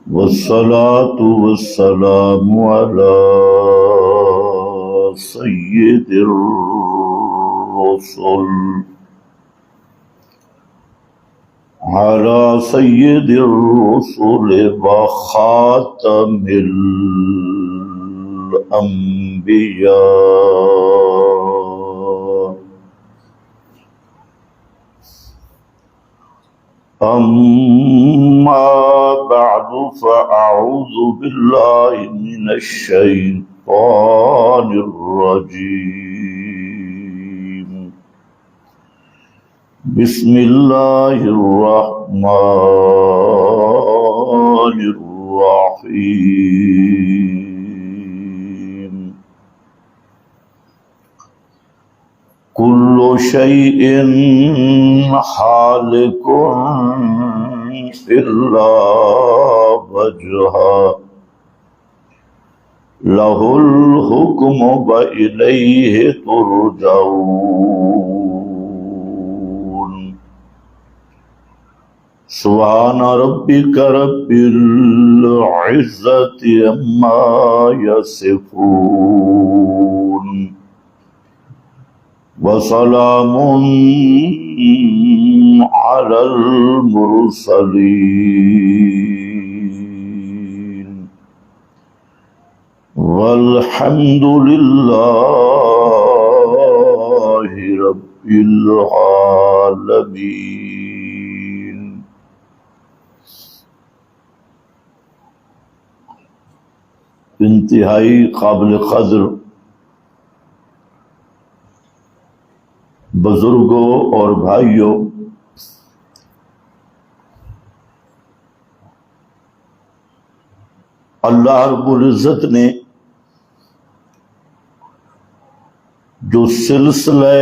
والصلاة والسلام على سيد الرسل وخاتم الأنبياء. أما بعد فأعوذ بالله من الشيطان الرجيم. بسم الله الرحمن الرحيم. كل شيء حالك إلا وجهه له الحكم وإليه ترجعون. سبحان ربك رب العزة عما يصفون وسلام على المرسلين والحمد لله رب العالمين. انتہائی قابل قدر بزرگوں اور بھائیوں، اللہ رب العزت نے جو سلسلہ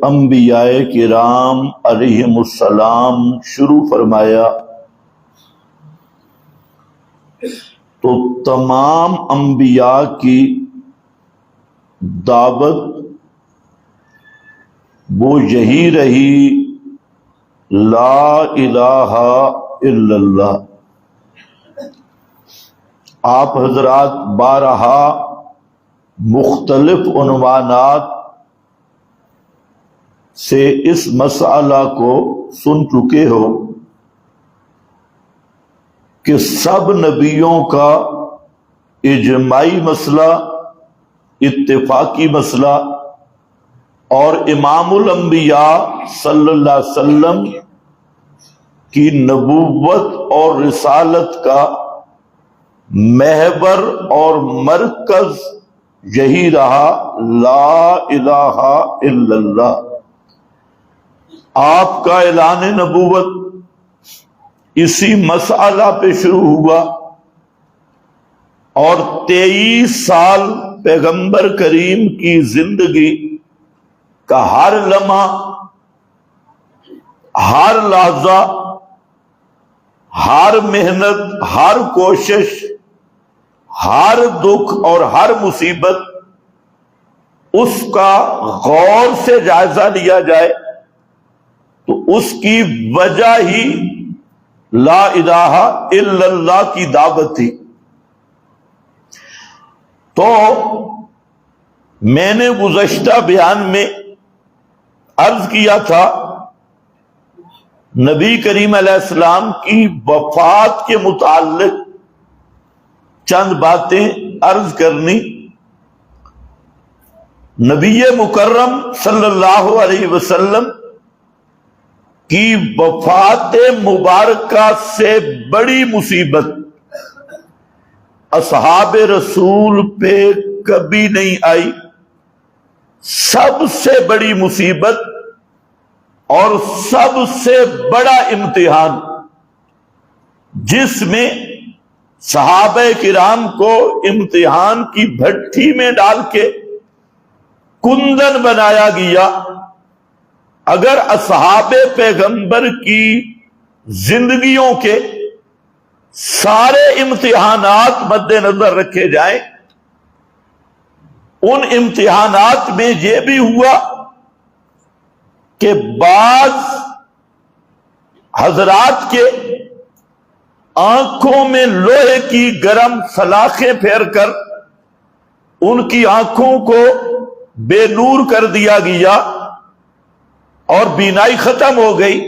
انبیاء کرام علیہم السلام شروع فرمایا تو تمام انبیاء کی دعوت وہ یہی رہی، لا الہ الا اللہ. آپ حضرات بارہا مختلف عنوانات سے اس مسئلہ کو سن چکے ہو کہ سب نبیوں کا اجماعی مسئلہ، اتفاقی مسئلہ، اور امام الانبیاء صلی اللہ علیہ وسلم کی نبوت اور رسالت کا محور اور مرکز یہی رہا، لا الہ الا اللہ. آپ کا اعلان نبوت اسی مسئلہ پہ شروع ہوا اور 23 سال پیغمبر کریم کی زندگی کا ہر لمحہ، ہر لحظہ، ہر محنت، ہر کوشش، ہر دکھ اور ہر مصیبت، اس کا غور سے جائزہ لیا جائے تو اس کی وجہ ہی لا الہ الا اللہ کی دعوت تھی. تو میں نے گزشتہ بیان میں عرض کیا تھا نبی کریم علیہ السلام کی وفات کے متعلق چند باتیں عرض کرنی. نبی مکرم صلی اللہ علیہ وسلم کی وفات مبارکہ سے بڑی مصیبت اصحاب رسول پہ کبھی نہیں آئی. سب سے بڑی مصیبت اور سب سے بڑا امتحان جس میں صحابہ کرام کو امتحان کی بھٹی میں ڈال کے کندن بنایا گیا. اگر اصحاب پیغمبر کی زندگیوں کے سارے امتحانات مد نظر رکھے جائیں، ان امتحانات میں یہ بھی ہوا کہ بعض حضرات کے آنکھوں میں لوہے کی گرم سلاخیں پھیر کر ان کی آنکھوں کو بے نور کر دیا گیا اور بینائی ختم ہو گئی.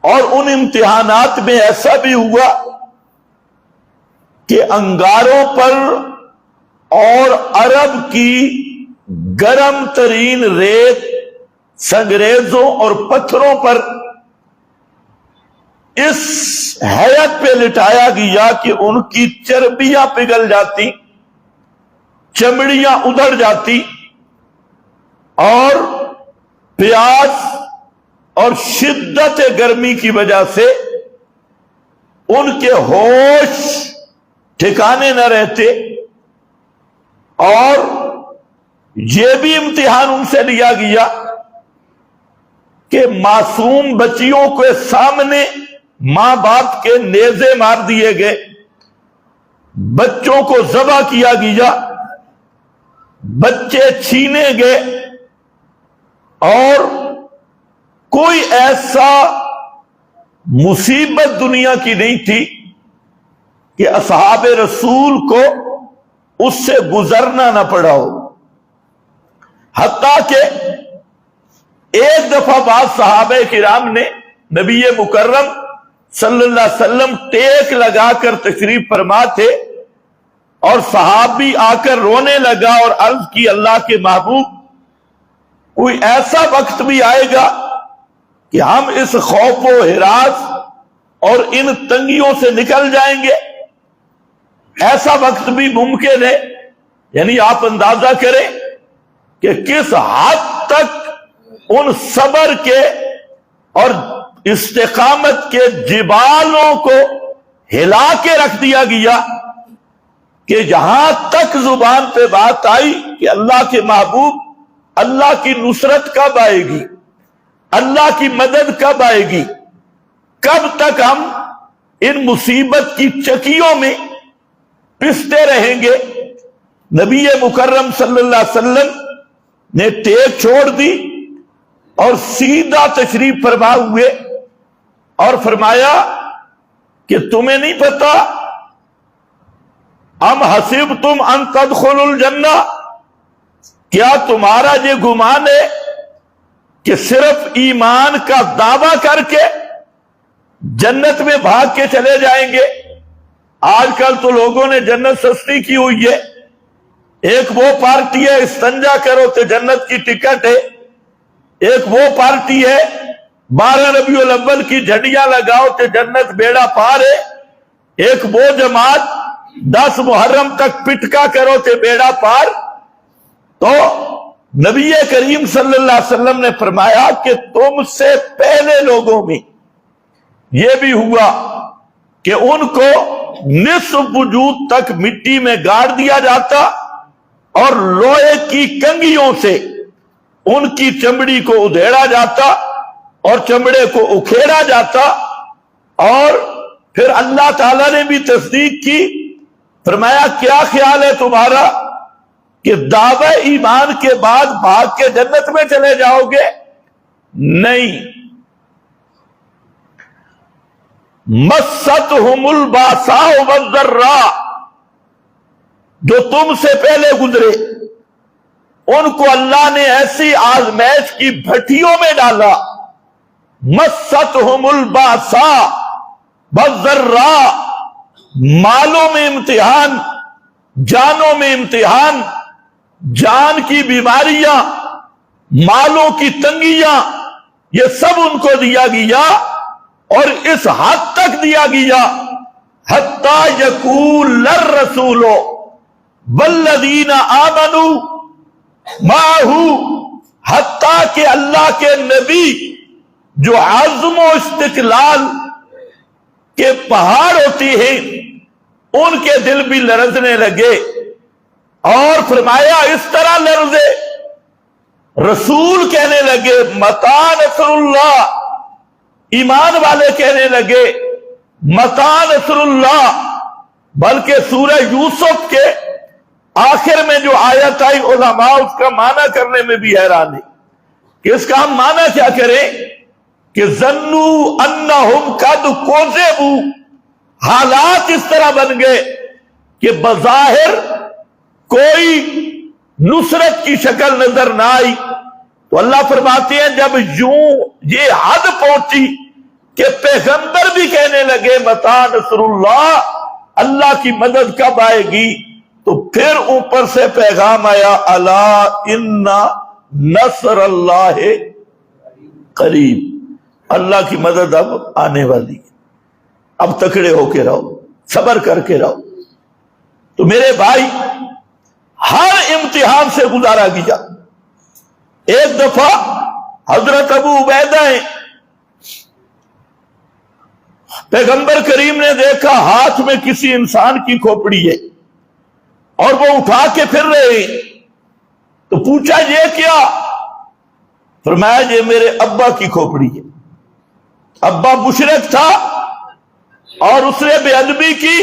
اور ان امتحانات میں ایسا بھی ہوا کہ انگاروں پر اور عرب کی گرم ترین ریت، سنگریزوں اور پتھروں پر اس حیت پہ لٹایا گیا کہ ان کی چربیاں پگھل جاتی، چمڑیاں ادھڑ جاتی، اور پیاس اور شدت گرمی کی وجہ سے ان کے ہوش ٹھکانے نہ رہتے. اور یہ بھی امتحان ان سے لیا گیا کہ معصوم بچیوں کے سامنے ماں باپ کے نیزے مار دیے گئے، بچوں کو ذبح کیا گیا، بچے چھینے گئے، اور کوئی ایسا مصیبت دنیا کی نہیں تھی کہ اصحاب رسول کو اس سے گزرنا نہ پڑا ہو. حتیٰ کہ ایک دفعہ بعض صحابہ کرام نے نبی مکرم صلی اللہ علیہ وسلم ٹیک لگا کر تشریف فرما تھے، اور صحابی آ کر رونے لگا اور عرض کی اللہ کے محبوب، کوئی ایسا وقت بھی آئے گا کہ ہم اس خوف و ہراس اور ان تنگیوں سے نکل جائیں گے؟ ایسا وقت بھی ممکن ہے؟ یعنی آپ اندازہ کریں کہ کس حد تک ان صبر کے اور استقامت کے جبالوں کو ہلا کے رکھ دیا گیا کہ جہاں تک زبان پہ بات آئی کہ اللہ کے محبوب، اللہ کی نصرت کب آئے گی، اللہ کی مدد کب آئے گی، کب تک ہم ان مصیبت کی چکیوں میں پستے رہیں گے؟ نبی مکرم صلی اللہ علیہ وسلم نے ٹیک چھوڑ دی اور سیدھا تشریف فرما ہوئے اور فرمایا کہ تمہیں نہیں پتا ام حسبتم ان تدخلوا الجنہ، کیا تمہارا یہ گمان ہے کہ صرف ایمان کا دعویٰ کر کے جنت میں بھاگ کے چلے جائیں گے؟ آج کل تو لوگوں نے جنت سستی کی ہوئی ہے. ایک وہ پارٹی ہے استنجا کرو تو جنت کی ٹکٹ ہے، ایک وہ پارٹی ہے 12 ربیع الاول کی جھنڈیاں لگاؤ تو جنت بیڑا پار ہے، ایک وہ جماعت 10 محرم تک پٹکا کرو تو بیڑا پار. تو نبی کریم صلی اللہ علیہ وسلم نے فرمایا کہ تم سے پہلے لوگوں میں یہ بھی ہوا کہ ان کو نصف وجود تک مٹی میں گاڑ دیا جاتا اور لوہے کی کنگھیوں سے ان کی چمڑی کو ادھیڑا جاتا اور چمڑے کو اکھیڑا جاتا. اور پھر اللہ تعالیٰ نے بھی تصدیق کی، فرمایا کیا خیال ہے تمہارا کہ دعوی ایمان کے بعد بھاگ کے جنت میں چلے جاؤ گے؟ نہیں. مستہم الباساء والضراء، جو تم سے پہلے گزرے ان کو اللہ نے ایسی آزمائش کی بھٹیوں میں ڈالا. مستہم الباساء والضراء، مالوں میں امتحان، جانوں میں امتحان، جان کی بیماریاں، مالوں کی تنگیاں، یہ سب ان کو دیا گیا. اور اس حد تک دیا گیا حتیٰ یقول الرسول والذین آمنوا معہ، حتیٰ کہ اللہ کے نبی جو عزم و استقلال کے پہاڑ ہوتی ہیں ان کے دل بھی لرزنے لگے. اور فرمایا اس طرح لرزے، رسول کہنے لگے متی نصر اللہ، ایمان والے کہنے لگے متی نصر اللہ. بلکہ سورہ یوسف کے آخر میں جو آیت آئی علماء اس کا معنی کرنے میں بھی حیران ہے کہ اس کا ہم معنی کیا کریں کہ ظنو انہم قد کذبوا، حالات اس طرح بن گئے کہ بظاہر کوئی نصرت کی شکل نظر نہ آئی. تو اللہ فرماتے ہیں جب یوں یہ حد پہنچی کہ پیغمبر بھی کہنے لگے متی نصر اللہ، اللہ کی مدد کب آئے گی، تو پھر اوپر سے پیغام آیا الا ان نصر اللہ قریب، اللہ کی مدد اب آنے والی ہے، اب تکڑے ہو کے رہو، صبر کر کے رہو. تو میرے بھائی ہر امتحان سے گزارا گیا. ایک دفعہ حضرت ابو عبیدہ ہیں، پیغمبر کریم نے دیکھا ہاتھ میں کسی انسان کی کھوپڑی ہے اور وہ اٹھا کے پھر رہے ہیں. تو پوچھا یہ کیا؟ فرمایا یہ میرے ابا کی کھوپڑی ہے. ابا مشرک تھا اور اس نے بے ادبی کی،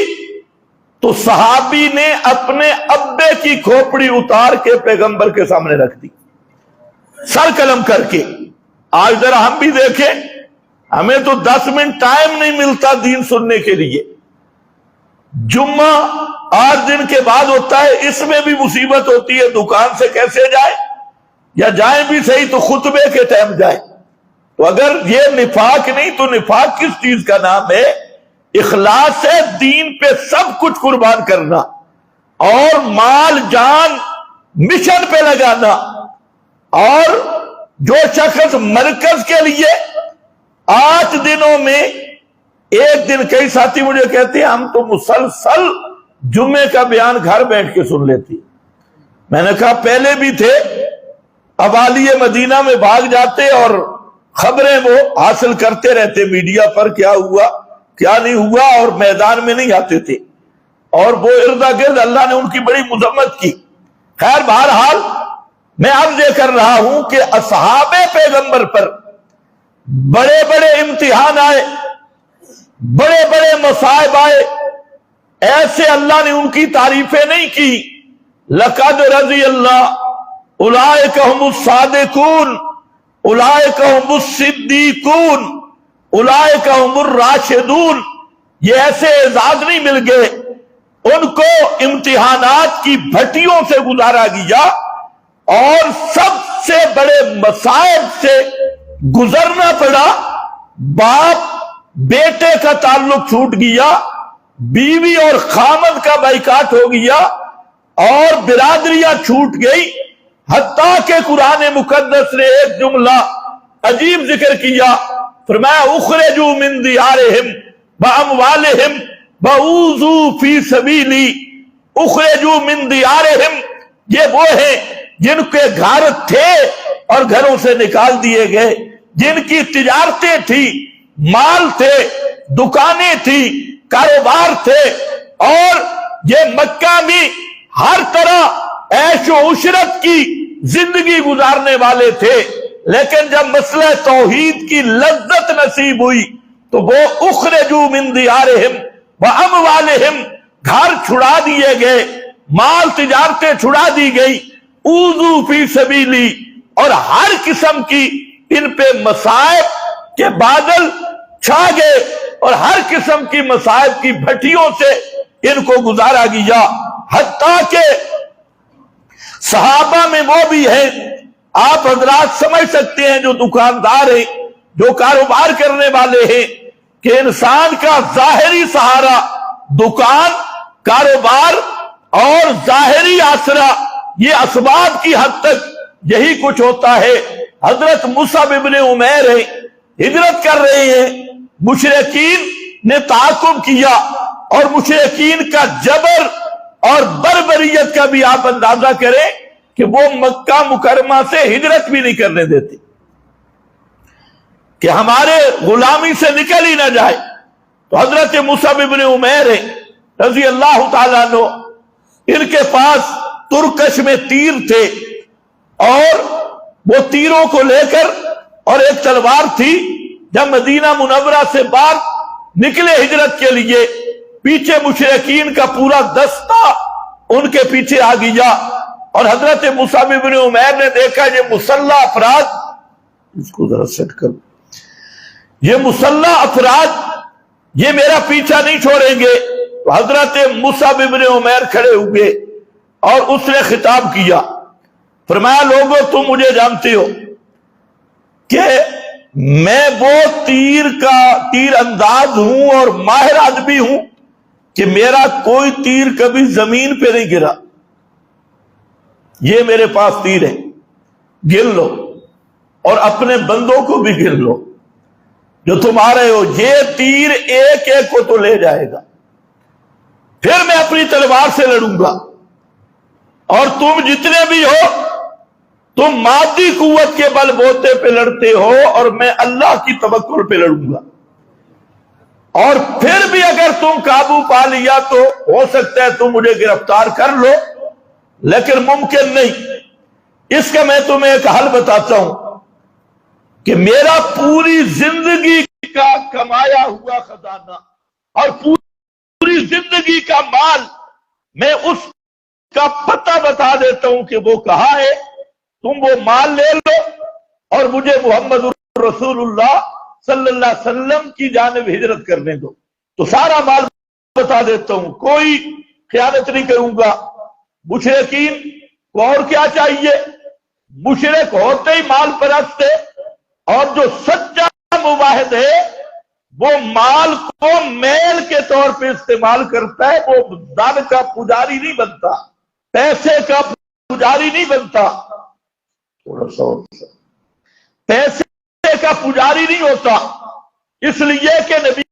تو صحابی نے اپنے ابے کی کھوپڑی اتار کے پیغمبر کے سامنے رکھ دی سر قلم کر کے. آج ذرا ہم بھی دیکھیں، ہمیں تو 10 منٹ ٹائم نہیں ملتا دین سننے کے لیے. جمعہ 8 دن کے بعد ہوتا ہے، اس میں بھی مصیبت ہوتی ہے، دکان سے کیسے جائے، یا جائیں بھی صحیح تو خطبے کے ٹائم جائے. تو اگر یہ نفاق نہیں تو نفاق کس چیز کا نام ہے؟ اخلاص ہے دین پہ سب کچھ قربان کرنا اور مال جان مشن پہ لگانا. اور جو شخص مرکز کے لیے 8 دنوں میں ایک دن، کئی ساتھی مجھے کہتے ہیں ہم تو مسلسل جمعے کا بیان گھر بیٹھ کے سن لیتی. میں نے کہا پہلے بھی تھے، اوالی مدینہ میں بھاگ جاتے اور خبریں وہ حاصل کرتے رہتے میڈیا پر، کیا ہوا کیا نہیں ہوا، اور میدان میں نہیں آتے تھے، اور وہ اردا گرد اللہ نے ان کی بڑی مذمت کی. خیر بہرحال میں عرض یہ کر رہا ہوں کہ اصحاب پیغمبر پر بڑے بڑے امتحان آئے، بڑے بڑے مصائب آئے، ایسے اللہ نے ان کی تعریفیں نہیں کی. لقد رضی اللہ اولئک هم الصادقون اولئک هم الصدیقون اولئک هم الراشدون. یہ ایسے اعزاز نہیں مل گئے، ان کو امتحانات کی بھٹیوں سے گزارا گیا اور سب سے بڑے مصائب سے گزرنا پڑا. باپ بیٹے کا تعلق چھوٹ گیا، بیوی اور خامد کا بائیکاٹ ہو گیا، اور برادریاں چھوٹ گئی. حتیٰ کہ قرآن مقدس نے ایک جملہ عجیب ذکر کیا، فرمایا اخرجوا من دیارہم واموالہم وأوذوا فی سبیلی. اخرجوا من دیارہم، یہ وہ ہیں جن کے گھر تھے اور گھروں سے نکال دیے گئے، جن کی تجارتیں تھی، مال تھے، دکانیں تھی، کاروبار تھے، اور یہ مکہ میں ہر طرح عیش و عشرت کی زندگی گزارنے والے تھے. لیکن جب مسئلہ توحید کی لذت نصیب ہوئی تو وہ اخرجوا من دیارہم واموالہم، گھر چھڑا دیے گئے، مال تجارتیں چھڑا دی گئی. اوذوا فی سبیلی، اور ہر قسم کی ان پہ مصائب کے بادل چھا گئے اور ہر قسم کی مصائب کی بھٹیوں سے ان کو گزارا گیا. حتیٰ کہ صحابہ میں وہ بھی ہیں، آپ حضرات سمجھ سکتے ہیں جو دکاندار ہیں، جو کاروبار کرنے والے ہیں، کہ انسان کا ظاہری سہارا دکان، کاروبار اور ظاہری آسرا، یہ اسباب کی حد تک یہی کچھ ہوتا ہے. حضرت مصعب ابن عمیر ہیں، ہجرت کر رہے ہیں، مشرکین نے تعاقب کیا، اور مشرکین کا جبر اور بربریت کا بھی آپ اندازہ کریں کہ وہ مکہ مکرمہ سے ہجرت بھی نہیں کرنے دیتے کہ ہمارے غلامی سے نکل ہی نہ جائے. تو حضرت مصعب ابن عمیر رضی اللہ تعالیٰ عنہ، ان کے پاس ترکش میں تیر تھے، اور وہ تیروں کو لے کر، اور ایک تلوار تھی. جب مدینہ منورہ سے باہر نکلے ہجرت کے لیے، پیچھے مشرکین کا پورا دستہ ان کے پیچھے آ گیا، اور حضرت مصعب بن عمیر نے دیکھا یہ مسلح افراد، اس کو ذرا سیٹ کر، یہ مسلح افراد یہ میرا پیچھا نہیں چھوڑیں گے۔ حضرت مصعب ابن عمیر کھڑے ہوئے اور اس نے خطاب کیا، فرمایا لوگوں تم مجھے جانتے ہو کہ میں وہ تیر انداز ہوں اور ماہر آدمی ہوں کہ میرا کوئی تیر کبھی زمین پہ نہیں گرا۔ یہ میرے پاس تیر ہے، گن لو اور اپنے بندوں کو بھی گن لو جو تم آ رہے ہو، یہ تیر ایک ایک کو تو لے جائے گا۔ پھر میں اپنی تلوار سے لڑوں گا، اور تم جتنے بھی ہو تم مادی قوت کے بل بوتے پہ لڑتے ہو اور میں اللہ کی توکل پہ لڑوں گا۔ اور پھر بھی اگر تم قابو پا لیا تو ہو سکتا ہے تم مجھے گرفتار کر لو، لیکن ممکن نہیں۔ اس کا میں تمہیں ایک حل بتاتا ہوں کہ میرا پوری زندگی کا کمایا ہوا خزانہ اور پوری زندگی کا مال، میں اس کا پتہ بتا دیتا ہوں کہ وہ کہاں ہے، تم وہ مال لے لو اور مجھے محمد رسول اللہ صلی اللہ علیہ وسلم کی جانب ہجرت کرنے دو، تو سارا مال بتا دیتا ہوں، کوئی خیانت نہیں کروں گا۔ مشرکین کو اور کیا چاہیے؟ مشرک ہوتے ہی مال پرست ہے، اور جو سچا مواحد ہے وہ مال کو میل کے طور پہ استعمال کرتا ہے، وہ دن کا پجاری نہیں بنتا، پیسے کا پجاری نہیں بنتا، تھوڑا سا پیسے کا پجاری نہیں ہوتا۔ اس لیے کہ نبی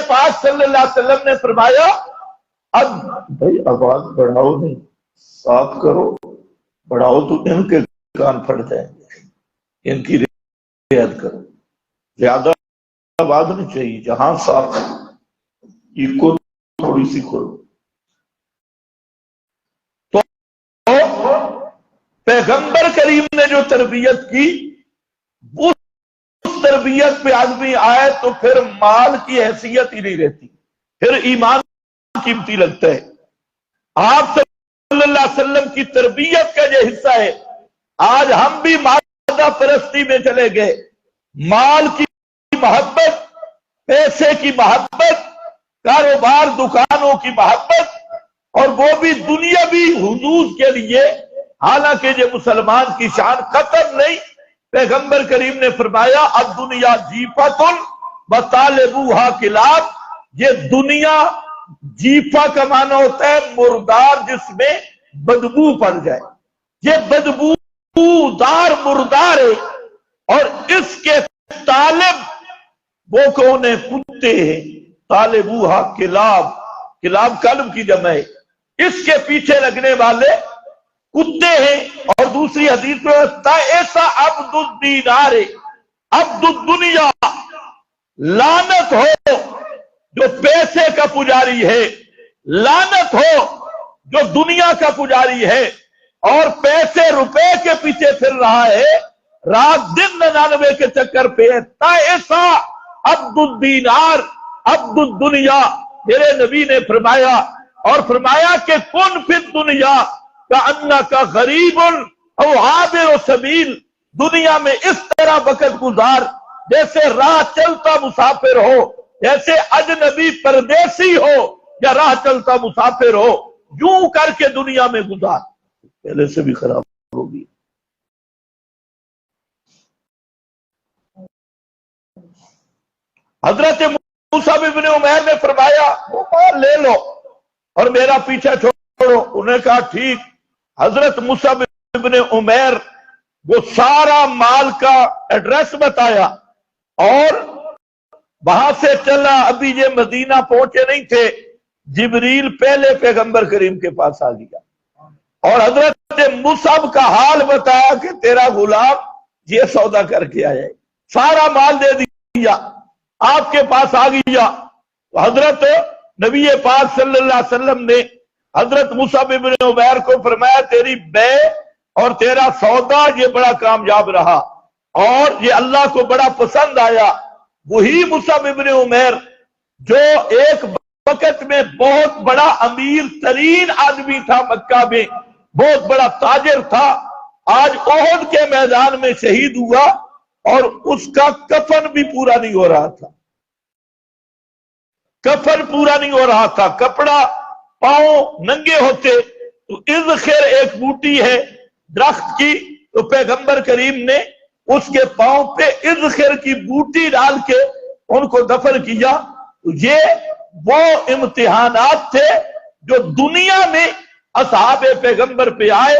پاک صلی اللہ علیہ وسلم نے فرمایا، اب بھائی آواز بڑھاؤ نہیں، صاف کرو، بڑھاؤ تو ان کے کان پھٹ جائیں گے، ان کی رعایت کرو، زیادہ آواز نہیں چاہیے، جہاں صاف کو تھوڑی سی کھولو۔ تو پیغمبر کریم نے جو تربیت کی، اس تربیت پہ آدمی آئے تو پھر مال کی حیثیت ہی نہیں رہتی، پھر ایمان قیمتی لگتا ہے۔ آپ صلی اللہ علیہ وسلم کی تربیت کا یہ حصہ ہے۔ آج ہم بھی مادہ پرستی میں چلے گئے، مال کی محبت، پیسے کی محبت، کاروبار دکانوں کی محبت، اور وہ بھی دنیاوی حظوظ کے لیے، حالانکہ یہ مسلمان کی شان ختم نہیں۔ پیغمبر کریم نے فرمایا الدنیا جیفۃ وطالبوہا کلاب، یہ دنیا جیفہ کا معنی ہوتا ہے مردار جس میں بدبو پڑ جائے، یہ بدبودار مردار ہے، اور اس کے طالب وہ کون ہے؟ کتے ہیں، طالبوہا کلاب، کلاب کلب کی جمع ہے، اس کے پیچھے لگنے والے کتے ہیں۔ اور دوسری حدیث میں ایسا عبد الدینار، عبد الدنیا، لعنت ہو جو پیسے کا پجاری ہے، لعنت ہو جو دنیا کا پجاری ہے اور پیسے روپے کے پیچھے پھر رہا ہے، رات دن 99 کے چکر پہ ایسا عبد الدینار، عبد الدنیا۔ میرے نبی نے فرمایا، اور فرمایا کہ کن فی الدنیا کأنک غریب او عابر سبیل، دنیا میں اس طرح وقت گزار جیسے راہ چلتا مسافر ہو، جیسے اجنبی پردیسی ہو یا راہ چلتا مسافر ہو، یوں کر کے دنیا میں گزار۔ پہلے سے بھی خراب ہوگی۔ حضرت مصعب ابن عمیر نے فرمایا وہ مال لے لو اور میرا پیچھا چھوڑو۔ انہوں نے کہا ٹھیک۔ حضرت مصعب ابن عمیر وہ سارا مال کا ایڈریس بتایا اور وہاں سے چلا۔ ابھی یہ مدینہ پہنچے نہیں تھے، جبریل پہلے پیغمبر کریم کے پاس آ گیا اور حضرت مصعب کا حال بتایا کہ تیرا غلام یہ سودا کر کے آیا ہے، سارا مال دے دیا، آپ کے پاس آ گیا۔ حضرت نبی پاک صلی اللہ علیہ وسلم نے حضرت مصعب ابن عمیر کو فرمایا تیری بے اور تیرا سودا یہ بڑا کامیاب رہا اور یہ اللہ کو بڑا پسند آیا۔ وہی مصعب ابن عمیر جو ایک وقت میں بہت بڑا امیر ترین آدمی تھا، مکہ میں بہت بڑا تاجر تھا، آج احد کے میدان میں شہید ہوا اور اس کا کفن بھی پورا نہیں ہو رہا تھا، کفن پورا نہیں ہو رہا تھا، کپڑا پاؤں ننگے ہوتے۔ تو اذخر ایک بوٹی ہے درخت کی، تو پیغمبر کریم نے اس کے پاؤں پہ اذخر کی بوٹی ڈال کے ان کو دفن کیا۔ یہ وہ امتحانات تھے جو دنیا میں اصحاب پیغمبر پہ آئے،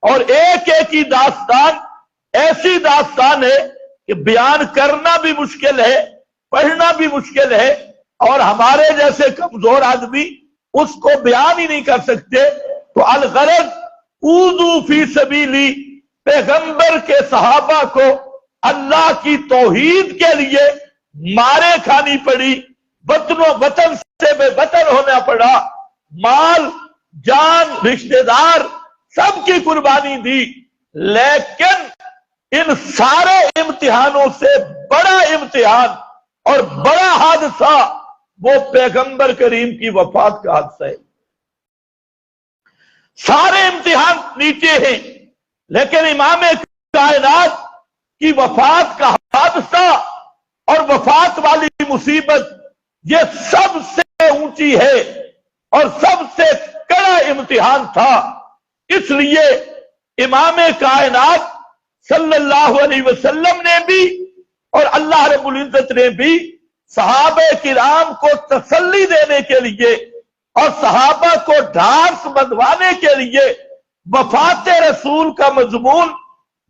اور ایک ایک ہی داستان ایسی داستان ہے کہ بیان کرنا بھی مشکل ہے، پڑھنا بھی مشکل ہے، اور ہمارے جیسے کمزور آدمی اس کو بیان ہی نہیں کر سکتے۔ تو الغرض اوذو فی سبیلی، پیغمبر کے صحابہ کو اللہ کی توحید کے لیے مارے کھانی پڑی، وطن سے بے وطن ہونا پڑا، مال جان رشتہ دار سب کی قربانی دی، لیکن ان سارے امتحانوں سے بڑا امتحان اور بڑا حادثہ وہ پیغمبر کریم کی وفات کا حادثہ ہے۔ سارے امتحان نیچے ہیں، لیکن امام کائنات کی وفات کا حادثہ اور وفات والی مصیبت یہ سب سے اونچی ہے اور سب سے کڑا امتحان تھا۔ اس لیے امام کائنات صلی اللہ علیہ وسلم نے بھی اور اللہ رب العزت نے بھی صحابہ کرام کو تسلی دینے کے لیے اور صحابہ کو ڈھارس بندھوانے کے لیے وفات رسول کا مضمون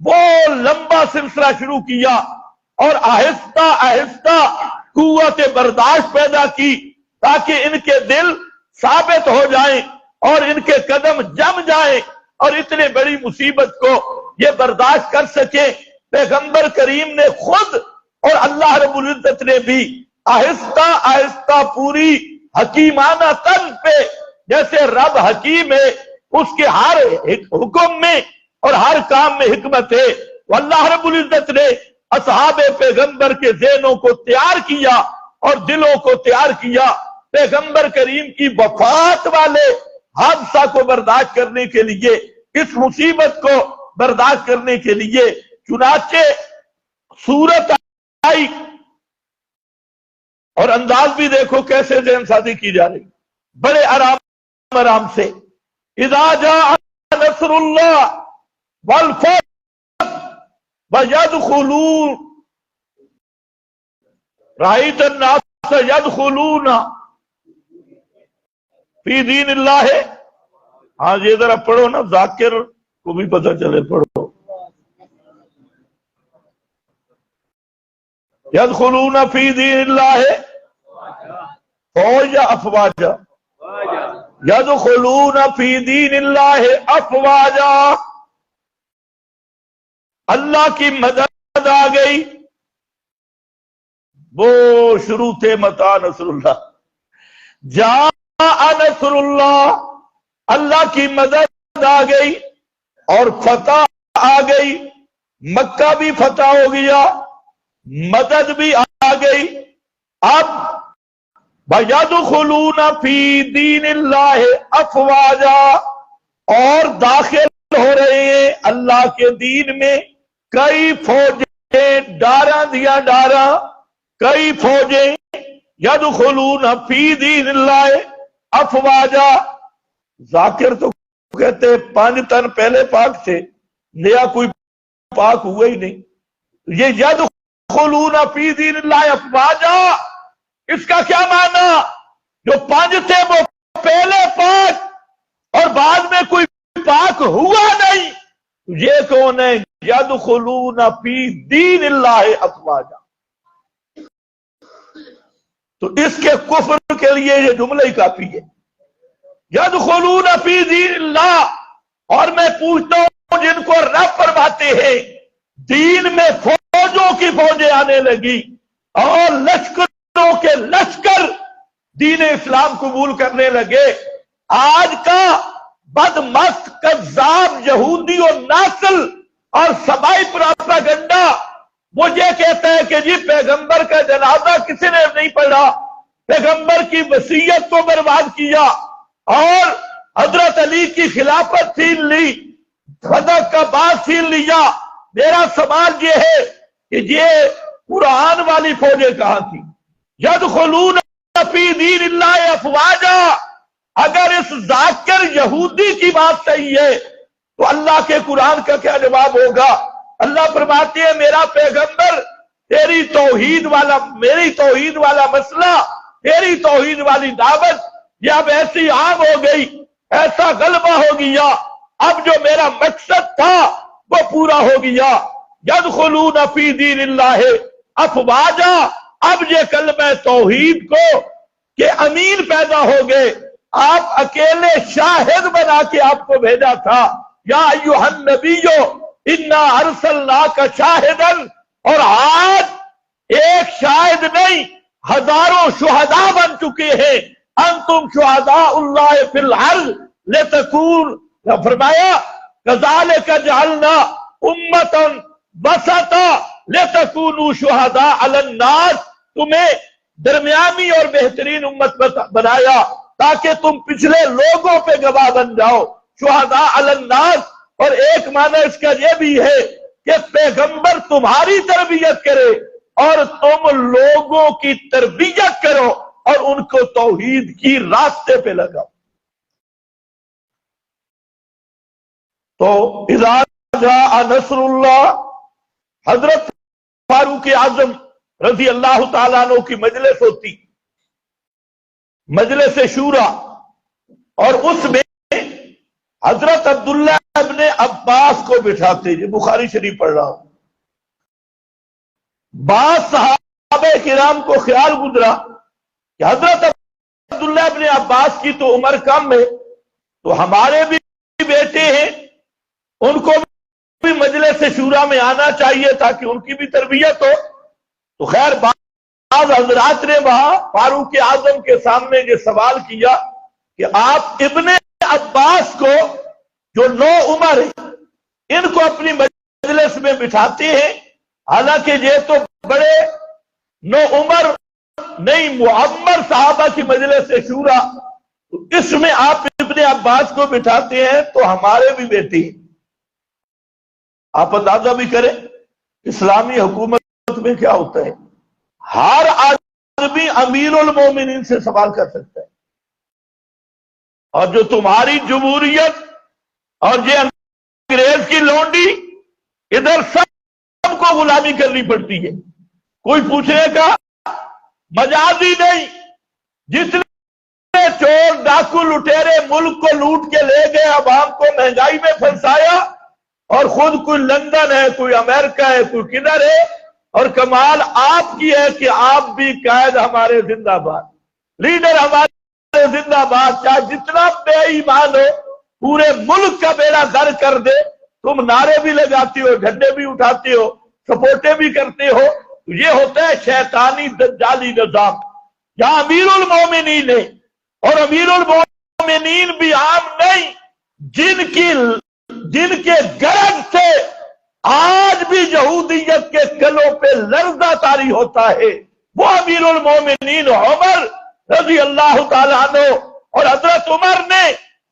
وہ لمبا سلسلہ شروع کیا، اور آہستہ آہستہ قوت برداشت پیدا کی تاکہ ان کے دل ثابت ہو جائیں اور ان کے قدم جم جائیں اور اتنے بڑی مصیبت کو یہ برداشت کر سکیں۔ پیغمبر کریم نے خود اور اللہ رب العزت نے بھی آہستہ آہستہ پوری حکیمانہ طرز پہ، جیسے رب حکیم ہے اس کے ہر حکم میں اور ہر کام میں حکمت ہے، اللہ رب العزت نے اصحاب پیغمبر کے ذہنوں کو تیار کیا اور دلوں کو تیار کیا پیغمبر کریم کی وفات والے حادثہ کو برداشت کرنے کے لیے، اس مصیبت کو برداشت کرنے کے لیے۔ چنانچہ صورت آئی اور انداز بھی دیکھو کیسے ذہن سازی کی جا رہی، بڑے آرام آرام سے۔ اذا جاء نصر اللہ والفتح ويدخلون رأيت الناس يدخلون فی دین اللہ۔ ہاں یہ ذرا پڑھو نا، ذاکر کو بھی پتہ چلے، پڑھو۔ یدخلون فی دین اللہ فوجا افواجا، یدخلون فی دین اللہ افواجا۔ اللہ کی مدد آ گئی، وہ شروع تھے متا نصر اللہ، جاء نصر اللہ، اللہ کی مدد آ گئی اور فتح آ گئی، مکہ بھی فتح ہو گیا، مدد بھی آ گئی۔ اب وَيَدْخُلُونَ فِي دِينِ اللَّهِ أَفْوَاجًا، اور داخل ہو رہے ہیں اللہ کے دین میں کئی فوجیں، ڈاراں دیا ڈاراں، کئی فوجیں۔ يَدْخُلُونَ فِي دِينِ اللَّهِ أَفْوَاجًا، ذاکر تو کہتے 5 تن پہلے پاک تھے، نیا کوئی پاک ہوا ہی نہیں۔ یہ يَدْخُلُونَ فِي دِينِ اللَّهِ أَفْوَاجًا، اس کا کیا معنی؟ جو 5 تھے وہ پہلے پاک اور بعد میں کوئی پاک ہوا نہیں، یہ کون ہے؟ یدخلون فی دین اللہ افواجا۔ تو اس کے کفر کے لیے یہ جملہ ہی کافی ہے، یدخلون فی دین اللہ۔ اور میں پوچھتا ہوں جن کو رب فرماتے ہیں دین میں فوجوں کی فوجیں آنے لگی اور لشکروں کے لشکر دین اسلام قبول کرنے لگے، آج کا بدمست کذاب یہودی اور ناسل اور سبائی پراپاگنڈا وہ یہ کہتا ہے کہ جی پیغمبر کا جنازہ کسی نے نہیں پڑھا، پیغمبر کی وصیت کو برباد کیا اور حضرت علی کی خلافت چھین لی، صدق کا باغ چھین لیا۔ میرا سوال یہ ہے کہ یہ قرآن والی فوجیں کہاں تھی؟ یدخلون فی دین اللہ افواجا، اگر اس ذاکر یہودی کی بات صحیح ہے تو اللہ کے قرآن کا کیا جواب ہوگا؟ اللہ فرماتے ہیں میرا پیغمبر میری توحید والا مسئلہ، تیری توحید والی دعوت یہ اب ایسی عام ہو گئی، ایسا غلبہ ہو گیا، اب جو میرا مقصد تھا وہ پورا ہو گیا۔ یدخلون فی دین اللہ افواجا، اب یہ کلمہ توحید کو کہ امین پیدا ہو گئے، آپ اکیلے شاہد بنا کے آپ کو بھیجا تھا، یا ایھا النبی انا ارسلناک شاہدا، اور آج ایک شاہد نہیں ہزاروں شہداء بن چکے ہیں، انتم شہداء اللہ فی الارض لتکون، فرمایا کذالک جعلنا امتا وسطا لتکونوا شہداء علی الناس، تمہیں درمیانی اور بہترین امت بنایا تاکہ تم پچھلے لوگوں پہ گواہ بن جاؤ، شہداء علی الناس۔ اور ایک معنی اس کا یہ بھی ہے کہ پیغمبر تمہاری تربیت کرے اور تم لوگوں کی تربیت کرو اور ان کو توحید کی راستے پہ لگاؤ۔ تو اذا جاء نصر اللہ، حضرت فاروق اعظم رضی اللہ تعالیٰ عنہ کی مجلس ہوتی، مجلس شورا، اور اس میں حضرت عبداللہ ابن عباس کو بٹھاتے، یہ بخاری شریف پڑھ رہا ہوں۔ بعض صحابہ کرام کو خیال گزرا کہ حضرت عبداللہ ابن عباس کی تو عمر کم ہے، تو ہمارے بھی بیٹے ہیں، ان کو بھی مجلس شورا میں آنا چاہیے تاکہ ان کی بھی تربیت ہو۔ تو خیر بعض حضرات نے وہاں فاروق اعظم کے سامنے یہ سوال کیا کہ آپ ابن عباس کو جو نو عمر ہیں ان کو اپنی مجلس میں بٹھاتے ہیں، حالانکہ یہ تو بڑے نو عمر نہیں معمر صحابہ کی مجلس شورا، اس میں آپ ابن عباس کو بٹھاتے ہیں تو ہمارے بھی بیٹے ہیں۔ آپ اندازہ بھی کریں اسلامی حکومت میں کیا ہوتا ہے، ہر آدمی امیر المومنین سے سوال کر سکتا ہے، اور جو تمہاری جمہوریت اور یہ انگریز کی لونڈی، ادھر سب کو غلامی کرنی پڑتی ہے، کوئی پوچھنے کا مجاز ہی نہیں۔ جتنے چور ڈاکو لٹیرے ملک کو لوٹ کے لے گئے، عوام کو مہنگائی میں پھنسایا، اور خود کوئی لندن ہے، کوئی امریکہ ہے، کوئی کدھر ہے، اور کمال آپ کی ہے کہ آپ بھی قائد ہمارے زندہ باد، لیڈر ہمارے زندہ باد، چاہے جتنا بے ایمان ہو پورے ملک کا بیڑا غرق کر دے، تم نعرے بھی لگاتے ہو، جھنڈے بھی اٹھاتے ہو، سپورٹیں بھی کرتے ہو۔ یہ ہوتا ہے شیطانی دجالی نظام۔ یہاں امیر المومنین ہے، اور امیر المومنین بھی عام نہیں، جن کے گرج سے آج بھی یہودیت کے کلوں پہ لرزہ طاری ہوتا ہے، وہ امیر المومنین عمر رضی اللہ تعالیٰ عنہ۔ اور حضرت عمر نے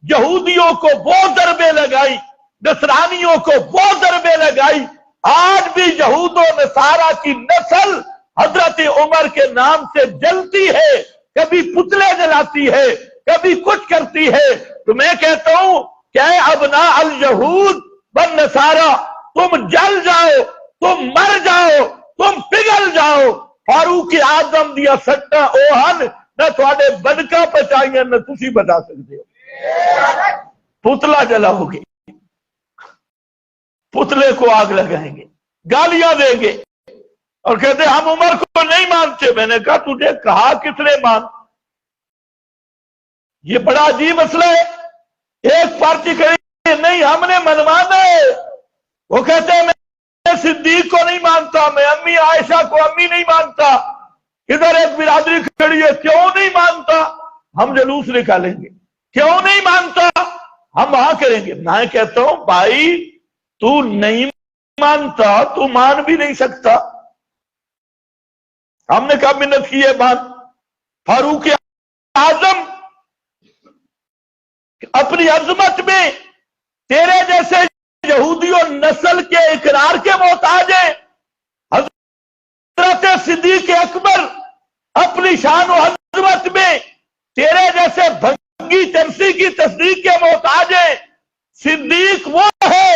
یہودیوں کو وہ ضربیں لگائی، نصرانیوں کو وہ ضربیں لگائی، آج بھی یہود و نصارہ کی نسل حضرت عمر کے نام سے جلتی ہے، کبھی پتلے جلاتی ہے، کبھی کچھ کرتی ہے۔ تو میں کہتا ہوں کہ اے ابناء الیہود والنصارہ، تم جل جاؤ، تم مر جاؤ، تم پگھل جاؤ، فاروق اعظم دیا سٹا اوہن نہ تھوڑے بدکا پچائیں نہ تسی بتا سکتے ہو۔ پتلا جلاؤ گے، پتلے کو آگ لگائیں گے، گالیاں دیں گے، اور کہتے ہم عمر کو نہیں مانتے۔ میں نے کہا تجھے کہا کس نے مان؟ یہ بڑا عجیب مسئلہ ہے۔ ایک پارٹی کہے نہیں ہم نے منوانا ہے، وہ کہتے ہیں میں صدیق کو نہیں مانتا، میں امی عائشہ کو امی نہیں مانتا، ادھر ایک برادری کھڑی ہے کیوں نہیں مانتا، ہم جلوس نکالیں گے، کیوں نہیں مانتا ہم وہاں کریں گے۔ میں کہتا ہوں بھائی تو نہیں مانتا تو مان بھی نہیں سکتا۔ ہم نے کہا منت کی ہے بات، فاروق اعظم اپنی عظمت میں تیرے جیسے یہودیوں نسل کے اقرار کے محتاج ہیں۔ صدیق اکبر اپنی شان و عظمت میں تیرے جیسے بھنگی چرسی کی تصدیق کے محتاج ہیں۔ صدیق وہ ہے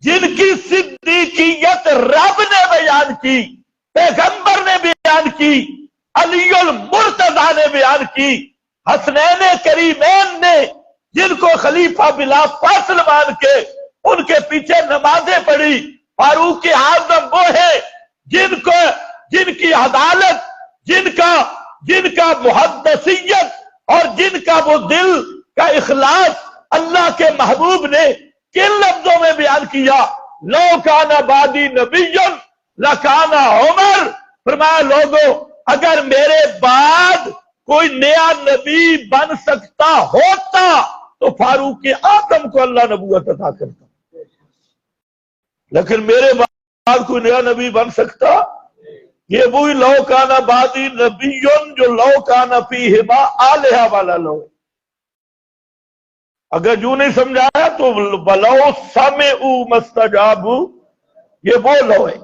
جن کی صدیقیت رب نے بیان کی، پیغمبر نے بیان کی، علی المرتضیٰ نے بیان کی، حسنین کریمین نے جن کو خلیفہ بلا فاصل مان کے ان کے پیچھے نمازیں پڑھی، فاروق اعظم وہ ہے جن کی عدالت، جن کا محدثیت اور جن کا وہ دل کا اخلاص اللہ کے محبوب نے کن لفظوں میں بیان کیا؟ لو کان بعدی نبی لکان عمر، فرمایا لوگوں اگر میرے بعد کوئی نیا نبی بن سکتا ہوتا تو فاروق اعظم کو اللہ نبوت عطا کرتا، لیکن میرے بعد کوئی نیا نبی بن سکتا؟ یہ وہی لو کان بعدی نبی جو لو کان فیہما آلہہ والا لو۔ اگر یوں نہیں سمجھایا تو بلو سمعوا مستجابوا، یہ وہ لو ہے،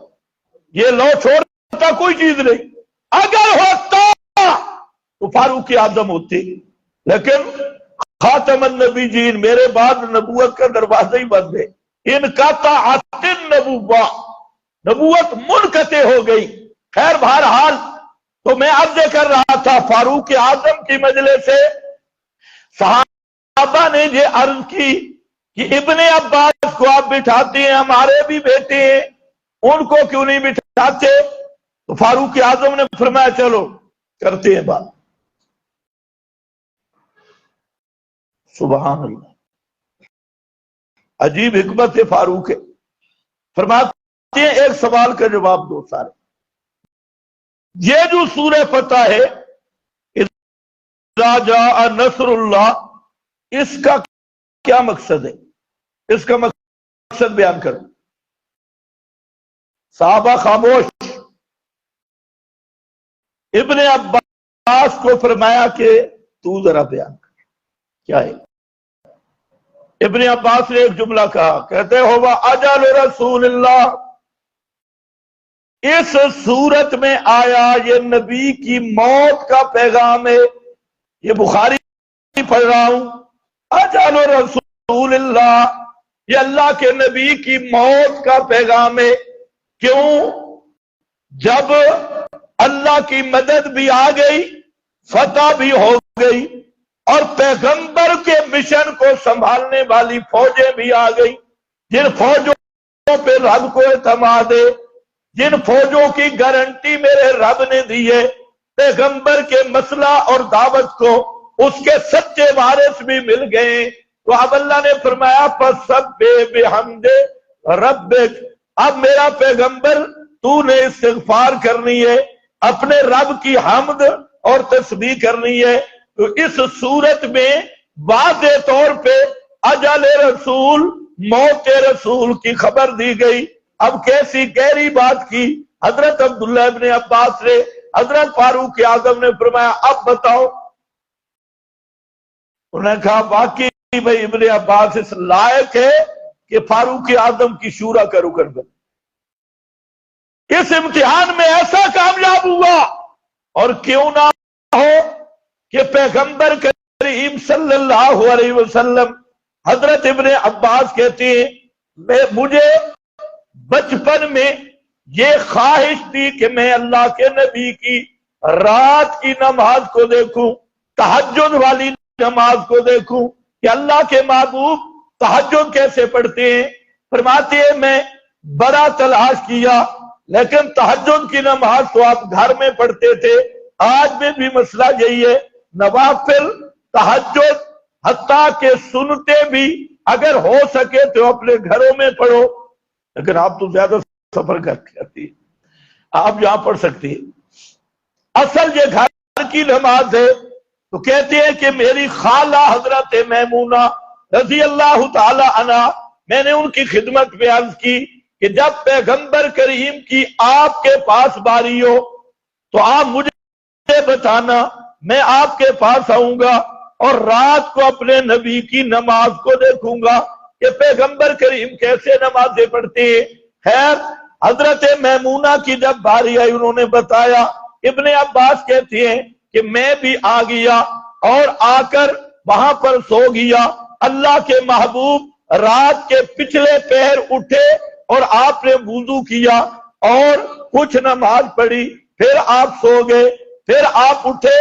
یہ لو چھوڑتا کوئی چیز نہیں۔ اگر ہوتا تو فاروق اعظم ہوتے، لیکن خاتم النبیین میرے بعد نبوت کا دروازہ ہی بند ہے۔ انقطعت النبوہ، نبوت منقطع ہو گئی۔ خیر بہرحال تو میں عرض کر رہا تھا فاروق اعظم کی مجلس سے صحابہ نے یہ عرض کی کہ ابن عباس کو آپ بٹھاتے ہیں، ہمارے بھی بیٹے ہیں، ان کو کیوں نہیں بٹھاتے؟ تو فاروق اعظم نے فرمایا چلو کرتے ہیں بات۔ سبحان اللہ، عجیب حکمت ہے فاروق ہے۔ فرماتے ہیں ایک سوال کا جواب دو سارے۔ یہ جو سورہ فتح ہے اذا جاء نصر اللہ، اس کا کیا مقصد ہے؟ اس کا مقصد بیان کرو۔ صحابہ خاموش۔ ابن عباس کو فرمایا کہ تو ذرا بیان کر کیا ہے۔ ابن عباس نے ایک جملہ کہا، کہتے ہوا اجل رسول اللہ، اس صورت میں آیا یہ نبی کی موت کا پیغام ہے۔ یہ بخاری پڑھ رہا ہوں، اجل رسول اللہ، یہ اللہ کے نبی کی موت کا پیغام ہے۔ کیوں؟ جب اللہ کی مدد بھی آ گئی، فتح بھی ہو گئی، اور پیغمبر کے مشن کو سنبھالنے والی فوجیں بھی آ گئی، جن فوجوں پہ رب کو اعتماد ہے، جن فوجوں کی گارنٹی میرے رب نے دی ہے، پیغمبر کے مسئلہ اور دعوت کو اس کے سچے وارث بھی مل گئے۔ تو اب اللہ نے فرمایا فَسَبِّحْ بِحَمْدِ رَبِّكَ، اب میرا پیغمبر تو نے استغفار کرنی ہے، اپنے رب کی حمد اور تسبیح کرنی ہے۔ تو اس صورت میں واضح طور پہ اجل رسول، موت رسول کی خبر دی گئی۔ اب کیسی گہری بات کی حضرت عبداللہ ابن عباس نے، حضرت فاروق اعظم نے فرمایا اب بتاؤ۔ انہوں نے کہا واقعی بھائی ابن عباس اس لائق ہے کہ فاروق اعظم کی شورا کا رکن بنے۔ اس امتحان میں ایسا کامیاب ہوا، اور کیوں نہ ہو کہ پیغمبر کریم صلی اللہ علیہ وسلم، حضرت ابن عباس کہتے ہیں مجھے بچپن میں یہ خواہش تھی کہ میں اللہ کے نبی کی رات کی نماز کو دیکھوں، تہجد والی نماز کو دیکھوں کہ اللہ کے محبوب تہجد کیسے پڑھتے ہیں۔ فرماتے ہیں میں بڑا تلاش کیا، لیکن تہجد کی نماز تو آپ گھر میں پڑھتے تھے، آج میں بھی مسئلہ یہی ہے، نوافل تہجد حتیٰ کہ سنتے بھی اگر ہو سکے تو اپنے گھروں میں پڑھو، لیکن آپ تو زیادہ سفر کر کے آتی ہے، آپ یہاں پڑھ سکتی ہیں۔ اصل یہ گھر کی نماز ہے۔ تو کہتے ہیں کہ میری خالہ حضرت میمونہ رضی اللہ تعالی عنہ، میں نے ان کی خدمت میں عرض کی کہ جب پیغمبر کریم کی آپ کے پاس باری ہو تو آپ مجھے بتانا، میں آپ کے پاس آؤں گا اور رات کو اپنے نبی کی نماز کو دیکھوں گا کہ پیغمبر کریم کیسے نمازیں پڑھتے ہیں۔ خیر حضرت میمونہ کی جب باری آئی انہوں نے بتایا، ابن عباس کہتے ہیں کہ میں بھی آ گیا اور آ کر وہاں پر سو گیا۔ اللہ کے محبوب رات کے پچھلے پہر اٹھے اور آپ نے وضو کیا اور کچھ نماز پڑھی، پھر آپ سو گئے، پھر آپ اٹھے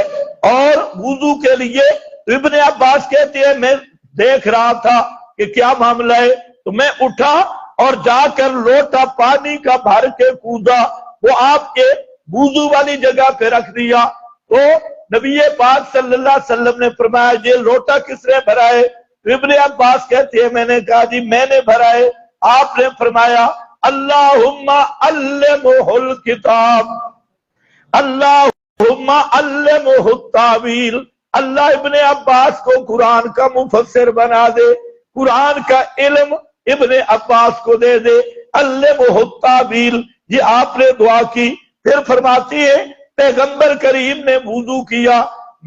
اور وضو کے لیے۔ ابن عباس کہتے ہیں میں دیکھ رہا تھا کہ کیا معاملہ ہے، تو میں اٹھا اور جا کر لوٹا پانی کا بھر کے کودا، وہ آپ کے وضو والی جگہ پہ رکھ دیا۔ تو نبی پاک صلی اللہ علیہ وسلم نے فرمایا یہ لوٹا کس نے بھرا ہے؟ ابن عباس کہتے ہیں میں نے کہا جی میں نے بھرا ہے۔ آپ نے فرمایا اللہم علمہ الکتاب، اللہم علمہ التاویل، اللہ ابن عباس کو قرآن کا مفسر بنا دے، قرآن کا علم ابن عباس کو دے دے، علمہ التاویل۔ یہ آپ نے دعا کی۔ پھر فرماتی ہے پیغمبر کریم نے وضو کیا،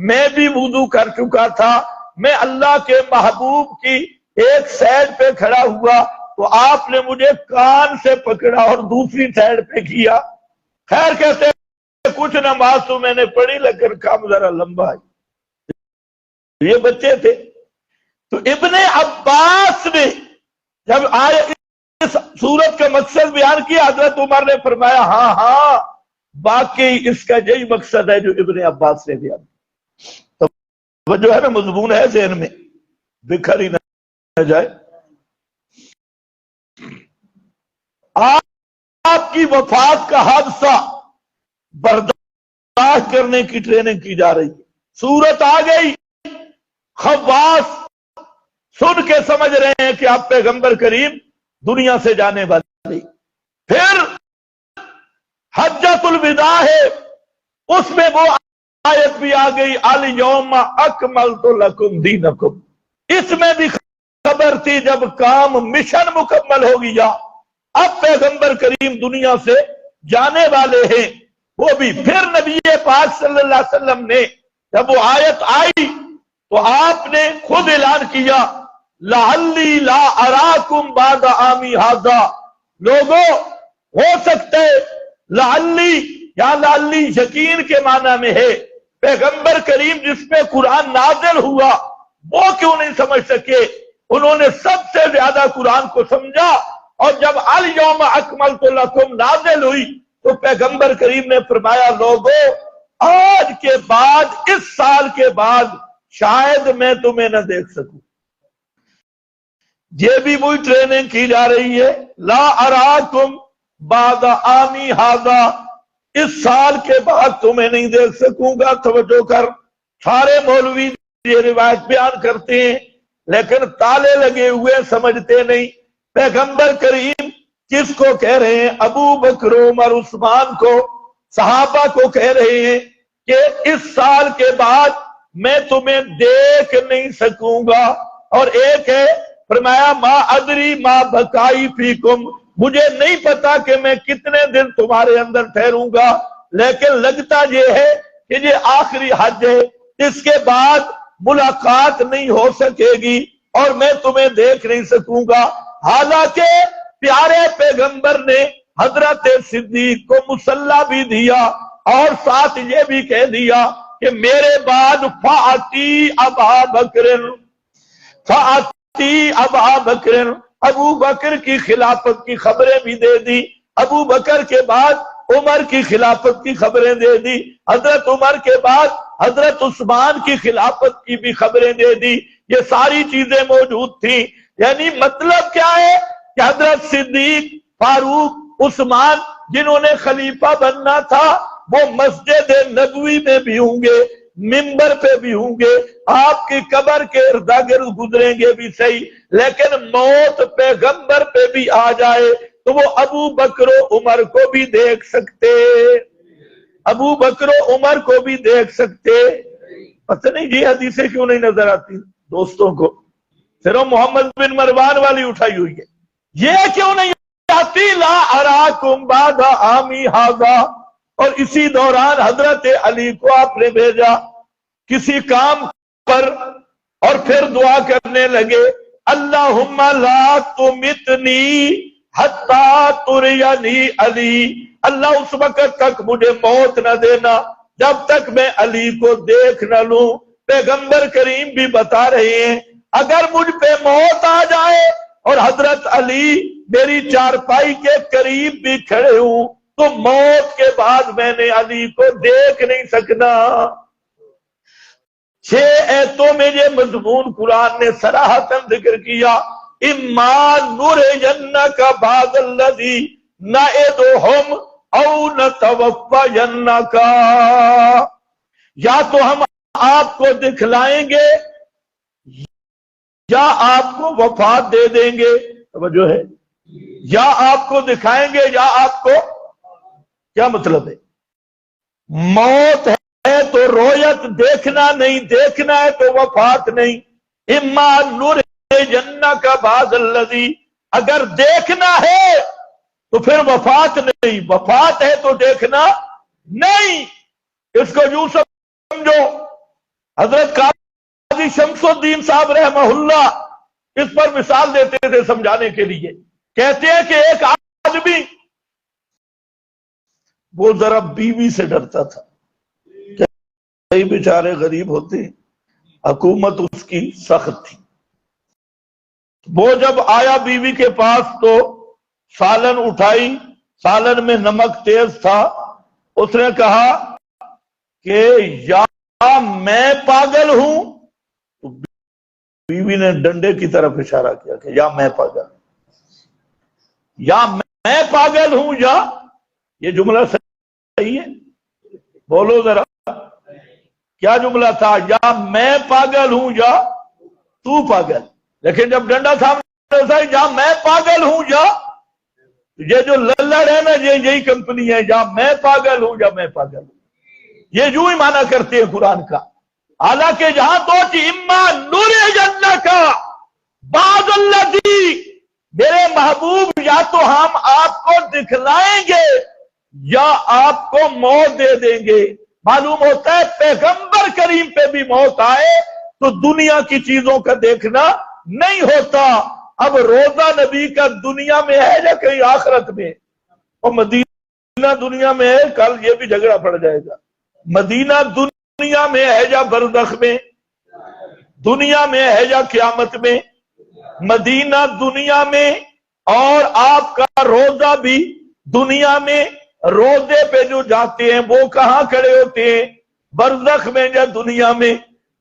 میں بھی وضو کر چکا تھا، میں اللہ کے محبوب کی ایک سائڈ پہ کھڑا ہوا تو آپ نے مجھے کان سے پکڑا اور دوسری سائڈ پہ کیا۔ خیر کہتے ہیں کچھ نماز تو میں نے پڑھی لیکن کام ذرا لمبا ہے، یہ بچے تھے۔ تو ابن عباس نے جب آئے اس سورت کا مقصد بیان کیا، حضرت عمر نے فرمایا ہاں ہاں باقی اس کا یہی مقصد ہے جو ابن عباس نے دیا۔ تو جو ہے نا مضمون ہے ذہن میں، بکھر ہی نہ جائے۔ آپ کی وفات کا حادثہ برداشت کرنے کی ٹریننگ کی جا رہی ہے۔ سورت آ گئی، خواص سن کے سمجھ رہے ہیں کہ آپ پیغمبر کریم دنیا سے جانے والے۔ پھر حجۃ الوداع ہے، اس میں وہ آیت بھی آ گئی الیوم اکملت لکم دینکم، اس میں بھی خبر تھی جب کام مشن مکمل ہو گیا، اب پیغمبر کریم دنیا سے جانے والے ہیں۔ وہ بھی پھر نبی پاک صلی اللہ علیہ وسلم نے جب وہ آیت آئی تو آپ نے خود اعلان کیا لعلی لا اراکم بعد عامی ھذا، لوگوں ہو سکتے لعلی یا لعلی یقین کے معنی میں ہے، پیغمبر کریم جس پہ قرآن نازل ہوا وہ کیوں نہیں سمجھ سکے؟ انہوں نے سب سے زیادہ قرآن کو سمجھا، اور جب الیوم اکملت لکم نازل ہوئی تو پیغمبر کریم نے فرمایا لوگوں آج کے بعد، اس سال کے بعد شاید میں تمہیں نہ دیکھ سکوں۔ یہ بھی وہی ٹریننگ کی جا رہی ہے، لا اراکم بعد عامی ھذا، اس سال کے بعد تمہیں نہیں دیکھ سکوں گا۔ توجہ کر، سارے مولوی یہ روایت بیان کرتے ہیں لیکن تالے لگے ہوئے سمجھتے نہیں۔ پیغمبر کریم کس کو کہہ رہے ہیں؟ ابو بکر عمر عثمان کو، صحابہ کو کہہ رہے ہیں کہ اس سال کے بعد میں تمہیں دیکھ نہیں سکوں گا۔ اور ایک ہے فرمایا ما ادری ما بقائی فیکم، مجھے نہیں پتا کہ میں کتنے دن تمہارے اندر ٹھہروں گا، لیکن لگتا یہ ہے کہ یہ آخری حج ہے، اس کے بعد ملاقات نہیں ہو سکے گی اور میں تمہیں دیکھ نہیں سکوں گا۔ حالانکہ پیارے پیغمبر نے حضرت صدیق کو مصلح بھی دیا اور ساتھ یہ بھی کہہ دیا کہ میرے بعد فاتی ابا بکر، فاتی ابا بکر، ابو بکر کی خلافت کی خبریں بھی دے دی، ابو بکر کے بعد عمر کی خلافت کی خبریں دے دی، حضرت عمر کے بعد حضرت عثمان کی خلافت کی بھی خبریں دے دی۔ یہ ساری چیزیں موجود تھیں، یعنی مطلب کیا ہے کہ حضرت صدیق، فاروق، عثمان جنہوں نے خلیفہ بننا تھا وہ مسجد نبوی میں بھی ہوں گے، منبر پہ بھی ہوں گے، آپ کی قبر کے ارد گرد گزریں گے بھی صحیح، لیکن موت پیغمبر پہ بھی آ جائے تو وہ ابو بکر و عمر کو بھی دیکھ سکتے، ابو بکر و عمر کو بھی دیکھ سکتے۔ پتہ نہیں یہ حدیثیں کیوں نہیں نظر آتی دوستوں کو، صرف محمد بن مروان والی اٹھائی ہوئی ہے، یہ کیوں نہیں آتی لا اراکم بعد عامی ھذا۔ اور اسی دوران حضرت علی کو آپ نے بھیجا کسی کام پر اور پھر دعا کرنے لگے اللہم لا تمتنی حتی ترینی علی، اللہ اس وقت تک مجھے موت نہ دینا جب تک میں علی کو دیکھ نہ لوں۔ پیغمبر کریم بھی بتا رہے ہیں اگر مجھ پہ موت آ جائے اور حضرت علی میری چارپائی کے قریب بھی کھڑے ہوں تو موت کے بعد میں نے علی کو دیکھ نہیں سکنا۔ 6 ایتوں میں یہ مضمون قرآن نے صراحتاً ذکر کیا، اما نُرِيَنَّكَ بَعْضَ الَّذِي نَعِدُهُمْ او نَتَوَفَّيَنَّكَ، یا تو ہم آپ کو دکھلائیں گے یا آپ کو وفات دے دیں گے، توجہ ہے، یا آپ کو دکھائیں گے یا آپ کو، کیا مطلب ہے؟ موت ہے تو رویت دیکھنا نہیں، دیکھنا ہے تو وفات نہیں۔ اما نُرِيَنَّكَ بَعْضَ الَّذِي، اگر دیکھنا ہے تو پھر وفات نہیں، وفات ہے تو دیکھنا نہیں۔ اس کو یوں سمجھو، حضرت قاضی شمس الدین صاحب رحمہ اللہ اس پر مثال دیتے تھے سمجھانے کے لیے، کہتے ہیں کہ ایک آدمی وہ ذرا بیوی سے ڈرتا تھا، کئی بیچارے غریب ہوتے ہیں، حکومت اس کی سخت تھی، وہ جب آیا بیوی کے پاس تو سالن اٹھائی، سالن میں نمک تیز تھا، اس نے کہا کہ یا میں پاگل ہوں، تو بیوی نے ڈنڈے کی طرف اشارہ کیا کہ یا میں پاگل، یا میں پاگل ہوں، یا یہ جملہ صحیح ہے؟ بولو ذرا کیا جملہ تھا؟ یا میں پاگل ہوں یا تو پاگل۔ لیکن جب ڈنڈا سامنے یا میں پاگل ہوں یا، یہ جو للڑ ہے نا یہی کمپنی ہے، یا میں پاگل ہوں یا میں پاگل ہوں، یہ یوں ہی معنی کرتے ہیں قرآن کا۔ حالانکہ جہاں تو اما نُرِيَنَّكَ بَعْضَ الَّذِي، میرے محبوب یا تو ہم آپ کو دکھلائیں گے یا آپ کو موت دے دیں گے۔ معلوم ہوتا ہے پیغمبر کریم پہ بھی موت آئے تو دنیا کی چیزوں کا دیکھنا نہیں ہوتا۔ اب روزہ نبی کا دنیا میں ہے یا کہیں آخرت میں؟ اور مدینہ دنیا میں ہے، کل یہ بھی جھگڑا پڑ جائے گا، مدینہ دنیا میں ہے یا برزخ میں؟ دنیا میں ہے یا قیامت میں؟ مدینہ دنیا میں، اور آپ کا روزہ بھی دنیا میں۔ روزے پہ جو جاتے ہیں وہ کہاں کھڑے ہوتے ہیں؟ برزخ میں یا دنیا میں؟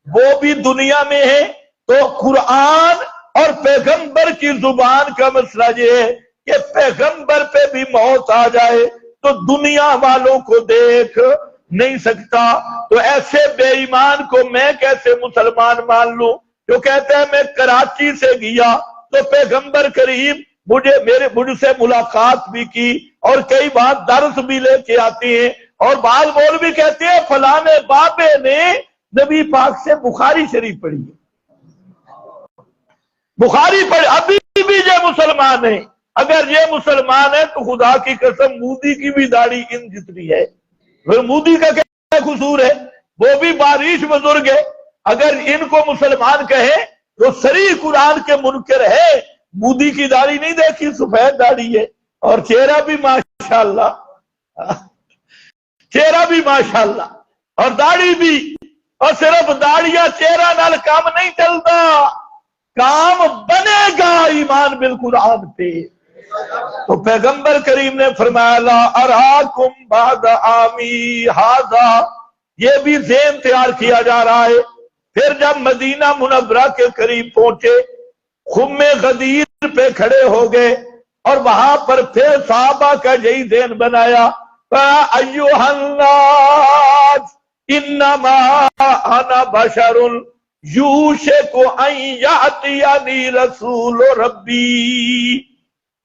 وہ بھی دنیا میں ہے۔ تو قرآن اور پیغمبر کی زبان کا مسئلہ یہ ہے کہ پیغمبر پہ بھی موت آ جائے تو دنیا والوں کو دیکھ نہیں سکتا۔ تو ایسے بے ایمان کو میں کیسے مسلمان مان لوں جو کہتا ہے میں کراچی سے گیا تو پیغمبر کریم مجھ سے ملاقات بھی کی اور کئی بار درس بھی لے کے آتے ہیں، اور بعض مولوی کہتے ہیں فلاں بابے نے نبی پاک سے بخاری شریف پڑھی ہے، بخاری پڑھی، ابھی بھی یہ مسلمان ہیں۔ اگر یہ مسلمان ہے تو خدا کی قسم مودی کی بھی داڑھی ان جتنی ہے، پھر مودی کا کیا قصور ہے؟ وہ بھی بارش بزرگ ہے۔ اگر ان کو مسلمان کہے تو صریح قرآن کے منکر ہے۔ مودی کی داڑھی نہیں دیکھی، سفید داڑھی ہے، اور چہرہ بھی ماشاءاللہ، چہرہ بھی ماشاءاللہ اور داڑھی بھی، اور صرف داڑھیاں چہرہ نال کام نہیں چلتا، کام بنے گا ایمان بالقرآن پہ۔ تو پیغمبر کریم نے فرمایا لا اراکم بعد عامی ھذا، یہ بھی ذہن تیار کیا جا رہا ہے۔ پھر جب مدینہ منورہ کے قریب پہنچے، خم غدیر پہ کھڑے ہو گئے، اور وہاں پر پھر صحابہ کا یہی ذہن بنایا ایھا الناس انما انا بشر یوشک ان یاتینی رسول ربی۔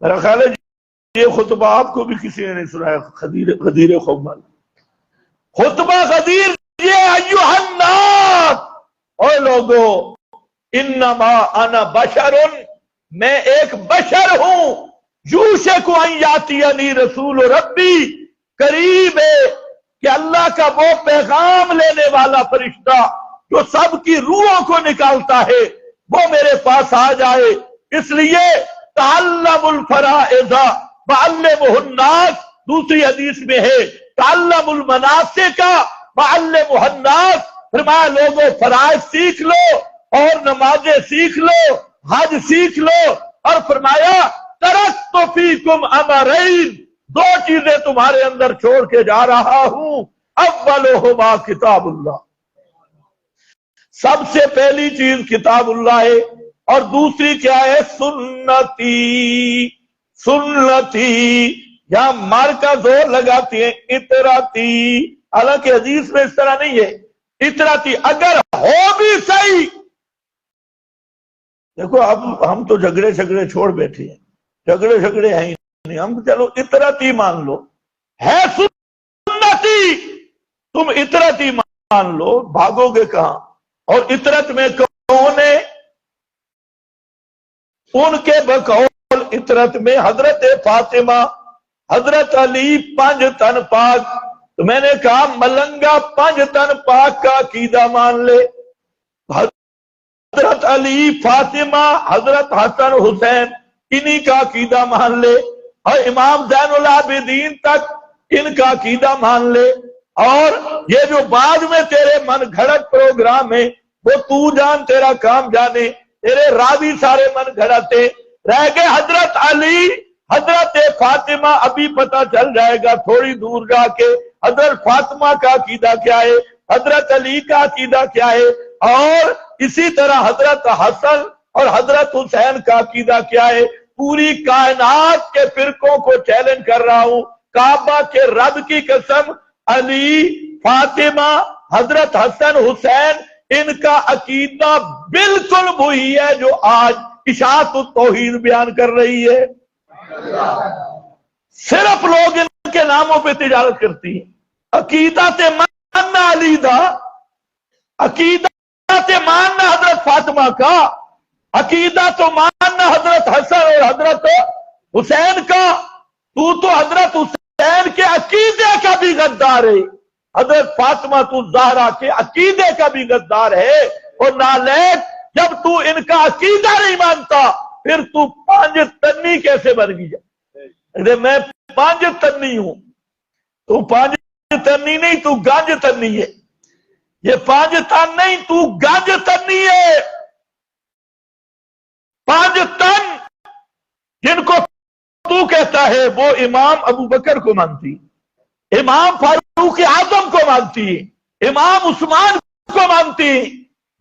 میرا خیال ہے یہ خطبہ آپ کو بھی کسی نے نہیں سنایا، غدیر خم، خطبہ غدیر یہ ایھا الناس، اے لوگو، انما انا بشر، میں ایک بشر ہوں، یوشک ان یاتینی رسول ربی، قریب ہے کہ اللہ کا وہ پیغام لینے والا فرشتہ جو سب کی روحوں کو نکالتا ہے وہ میرے پاس آ جائے۔ اس لیے تعلم الفرائض وعلمہ الناس، دوسری حدیث میں ہے تعلم المناسک وعلمہ الناس، فرمایا لوگوں فرائض سیکھ لو اور نمازیں سیکھ لو، حج سیکھ لو، اور فرمایا ترکت فیکم امرین، دو چیزیں تمہارے اندر چھوڑ کے جا رہا ہوں، اولہما کتاب اللہ، سب سے پہلی چیز کتاب اللہ ہے، اور دوسری کیا ہے؟ سنتی، سنتی، یہاں مار کا زور لگاتی ہیں اطراتی، حالانکہ حدیث میں اس طرح نہیں ہے، اطراتی اگر ہو بھی صحیح، دیکھو اب ہم تو جھگڑے چھوڑ بیٹھے ہیں، جھگڑے ہیں نہیں، ہم چلو اطراتی مان لو، ہے سنتی، تم اطراتی مان لو، بھاگو گے کہاں؟ اور اطرت میں کون ہے؟ ان کے بقول اطرت میں حضرت فاطمہ، حضرت علی، پانچ تن پاک، تو میں نے کہا ملنگا پانچ تن پاک کا عقیدہ مان لے، حضرت علی، فاطمہ، حضرت حسن حسین، انہی کا عقیدہ مان لے، اور امام زین العابدین تک ان کا عقیدہ مان لے، اور یہ جو بعد میں تیرے من گھڑت پروگرام ہے وہ تو جان، تیرا کام جانے، تیرے راوی سارے من گھڑتے رہ گئے، حضرت علی، حضرت فاطمہ، ابھی پتہ چل جائے گا تھوڑی دور جا کے حضرت فاطمہ کا عقیدہ کیا ہے، حضرت علی کا عقیدہ کیا ہے، اور اسی طرح حضرت حسن اور حضرت حسین کا عقیدہ کیا ہے۔ پوری کائنات کے فرقوں کو چیلنج کر رہا ہوں، کعبہ کے رب کی قسم، علی، فاطمہ، حضرت حسن حسین، ان کا عقیدہ بالکل وہی ہے جو آج اشاعت التوحید بیان کر رہی ہے، صرف لوگ ان کے ناموں پہ تجارت کرتی ہیں۔ عقیدہ تے ماننا علی دا، عقیدہ تے ماننا حضرت فاطمہ کا، عقیدہ تو ماننا حضرت حسن اور حضرت حسین کا، تو حضرت حسین کے عقیدے کا بھی غدار ہے، حضرت فاطمہ تو زہرا کے عقیدے کا بھی غدار ہے، اور نالیک جب تو ان کا عقیدہ نہیں مانتا پھر تو پانچ تنی کیسے بن گیا؟ میں پانچ تنی ہوں، تو پانچ تنی نہیں، تو گانج تنی ہے، یہ پانچ تن نہیں، تو گانج تنی ہے، پانچ تن جن کو تو کہتا ہے وہ امام ابو بکر کو مانتی، امام فاروق اعظم کو مانتی، امام عثمان کو مانتی،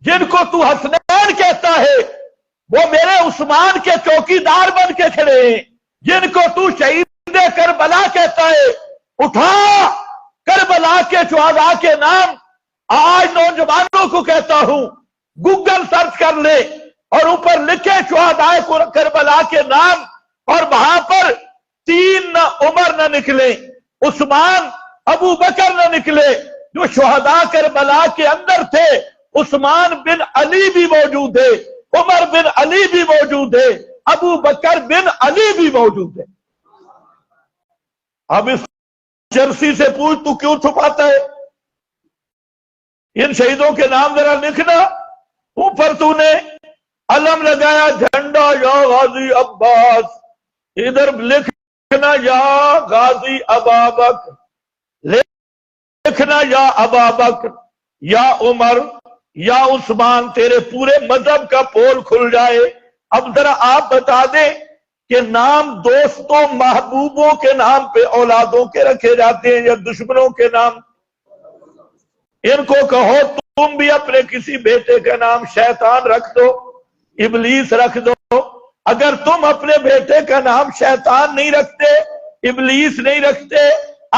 جن کو تو حسنین کہتا ہے وہ میرے عثمان کے چوکیدار بن کے کھڑے ہیں، جن کو تو شہید کربلا کہتا ہے، اٹھا کربلا کے شہداء کے نام، آج نوجوانوں کو کہتا ہوں گوگل سرچ کر لے اور اوپر لکھے شہداء کربلا کے نام، اور وہاں پر تین نہ عمر نہ نکلے، عثمان، ابو بکر نہ نکلے جو شہداء کربلا کے اندر تھے، عثمان بن علی بھی موجود ہے، عمر بن علی بھی موجود ہے، ابو بکر بن علی بھی موجود ہے۔ اب اس چرسی سے پوچھ تو کیوں چھپاتا ہے؟ ان شہیدوں کے نام ذرا لکھنا، اوپر تو نے علم لگایا جھنڈا یا غازی عباس، ادھر لکھنا یا غازی ابا بکر، لکھنا یا ابا بکر یا عمر یا عثمان، تیرے پورے مذہب کا پول کھل جائے۔ اب ذرا آپ بتا دیں کہ نام دوستوں محبوبوں کے نام پہ اولادوں کے رکھے جاتے ہیں یا دشمنوں کے نام؟ ان کو کہو تم بھی اپنے کسی بیٹے کا نام شیطان رکھ دو، ابلیس رکھ دو، اگر تم اپنے بیٹے کا نام شیطان نہیں رکھتے، ابلیس نہیں رکھتے،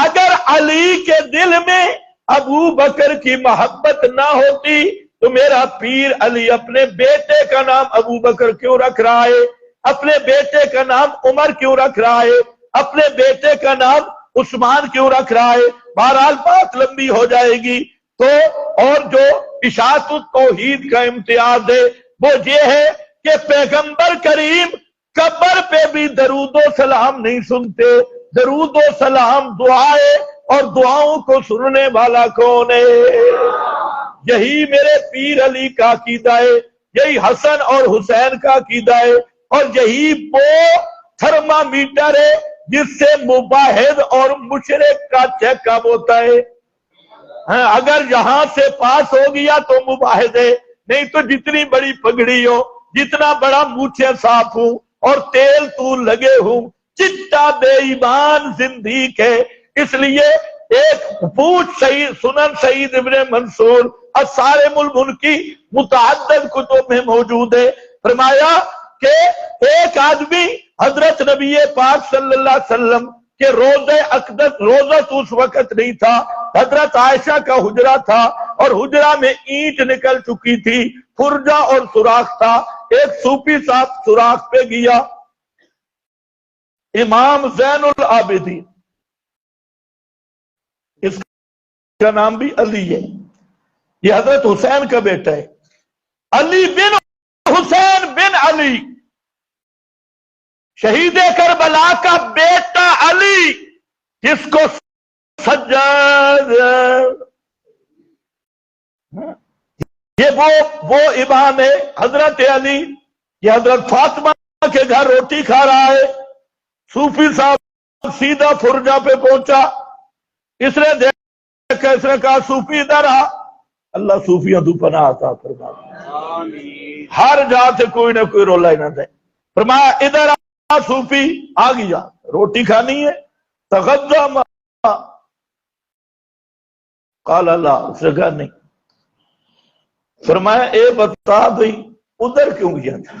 اگر علی کے دل میں ابو بکر کی محبت نہ ہوتی تو میرا پیر علی اپنے بیٹے کا نام ابو بکر کیوں رکھ رہا ہے، اپنے بیٹے کا نام عمر کیوں رکھ رہا ہے، اپنے بیٹے کا نام عثمان کیوں رکھ رہا ہے؟ بہرحال بات لمبی ہو جائے گی، تو اور جو اشاعت التوحید کا امتیاز ہے وہ یہ ہے کہ پیغمبر کریم قبر پہ بھی درود و سلام نہیں سنتے، درود و سلام دعائے، اور دعاؤں کو سننے والا کون ہے؟ یہی میرے پیر علی کا عقیدہ ہے، یہی حسن اور حسین کا عقیدہ ہے، اور یہی وہ تھرمامیٹر ہے جس سے مباحد اور مشرک کا چیک اپ ہوتا ہے. اگر یہاں سے پاس ہو گیا تو مباحد ہے، نہیں تو جتنی بڑی پگڑی ہو، جتنا بڑا مونچھیں صاف ہوں اور تیل تو لگے ہوں، چٹا بے ایمان زندیق ہے. اس لیے ایک پوچھ سنن سعید ابن منصور الصارم المنکی متعدد کتب میں موجود ہے. فرمایا کہ ایک آدمی حضرت نبی پاک صلی اللہ علیہ وسلم کہ روزہ اقدس، روزہ تو اس وقت نہیں تھا، حضرت عائشہ کا حجرہ تھا اور حجرہ میں اینٹ نکل چکی تھی، فرجہ اور سوراخ تھا. ایک صوفی صاحب سوراخ پہ گیا، امام زین العابدین، اس کا نام بھی علی ہے، یہ حضرت حسین کا بیٹا ہے، علی بن حسین بن علی، شہید کربلا کا بیٹا علی، جس کو سجاد، یہ وہ امام ہے حضرت علی. یہ حضرت فاطمہ کے گھر روٹی کھا رہا ہے. صوفی صاحب سیدھا فرجہ پہ پہنچا، اس نے دیکھا، اس نے کہا صوفی ادھر آ. اللہ صوفیاں تو پناہ عطا فرمائے، ہر جا سے کوئی نہ کوئی رولا ہی نہ دے. فرمایا ادھر آ. صوفی آ گیا، روٹی کھانی ہے. تغذا ما قال اللہ، اس نے کہا نہیں. فرمایا اے بتا بھئی ادھر کیوں گیا تھا،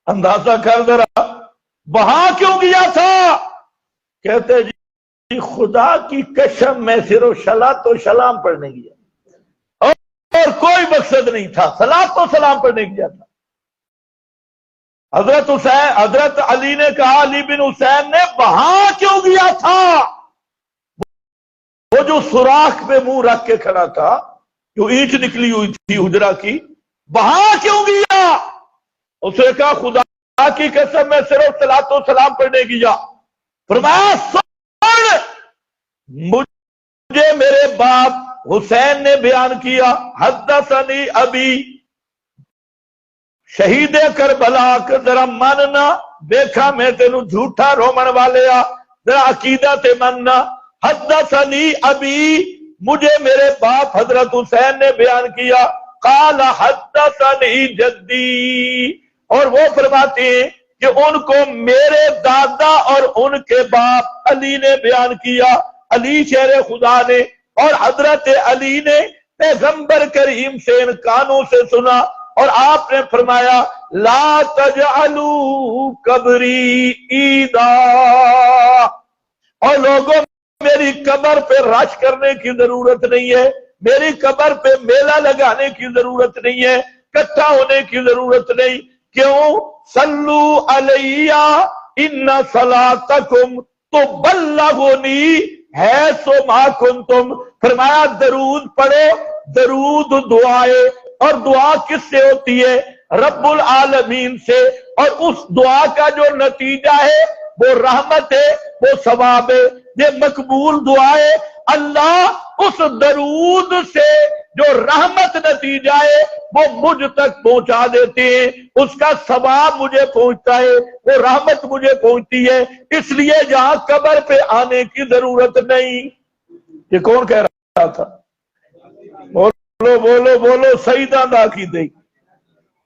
اندازہ کر ذرا وہاں کیوں گیا تھا. کہتے جی خدا کی قسم میں صرف صلاۃ و سلام پڑھنے گیا اور کوئی مقصد نہیں تھا، صلاۃ و سلام پڑھنے گیا تھا. حضرت علی نے کہا، علی بن حسین نے، وہاں کیوں گیا تھا؟ وہ جو سوراخ پہ منہ رکھ کے کھڑا تھا، جو اینٹ نکلی ہوئی تھی حجرہ کی، وہاں کیوں گیا؟ اس نے کہا خدا کی قسم میں صرف صلاۃ و سلام پڑھنے گیا. فرمایا سن، مجھے میرے باپ حسین نے بیان کیا، حدثنی ابی، شہید کربلا کے ذرا ماننا، دیکھا میں تینوں جھوٹا رومن والے آ، ذرا عقیدہ تے ماننا. حدثنی ابی، مجھے میرے باپ حضرت حسین نے بیان کیا. قال حدثنی جدی، اور وہ فرماتے ہیں کہ ان کو میرے دادا اور ان کے باپ علی نے بیان کیا، علی شیر خدا نے، اور حضرت علی نے پیغمبر کریم سے ان کانوں سے سنا. اور آپ نے فرمایا لا تجعلوا قبری عیدا، اور لوگوں میری قبر پہ رش کرنے کی ضرورت نہیں ہے، میری قبر پہ میلہ لگانے کی ضرورت نہیں ہے، اکٹھا ہونے کی ضرورت نہیں. کیوں؟ صلو علیہ ان صلاتکم تبلغنی حیث ما کنتم. فرمایا درود پڑھو، درود دعائے، اور دعا کس سے ہوتی ہے؟ رب العالمین سے. اور اس دعا کا جو نتیجہ ہے وہ رحمت ہے، وہ ثواب ہے، یہ مقبول دعا ہے. اللہ اس درود سے جو رحمت نتیجہ ہے وہ مجھ تک پہنچا دیتے ہیں، اس کا ثواب مجھے پہنچتا ہے، وہ رحمت مجھے پہنچتی ہے. اس لیے جہاں قبر پہ آنے کی ضرورت نہیں. یہ کون کہہ رہا تھا؟ بولو بولو بولو، سیدہ دا کی دئی.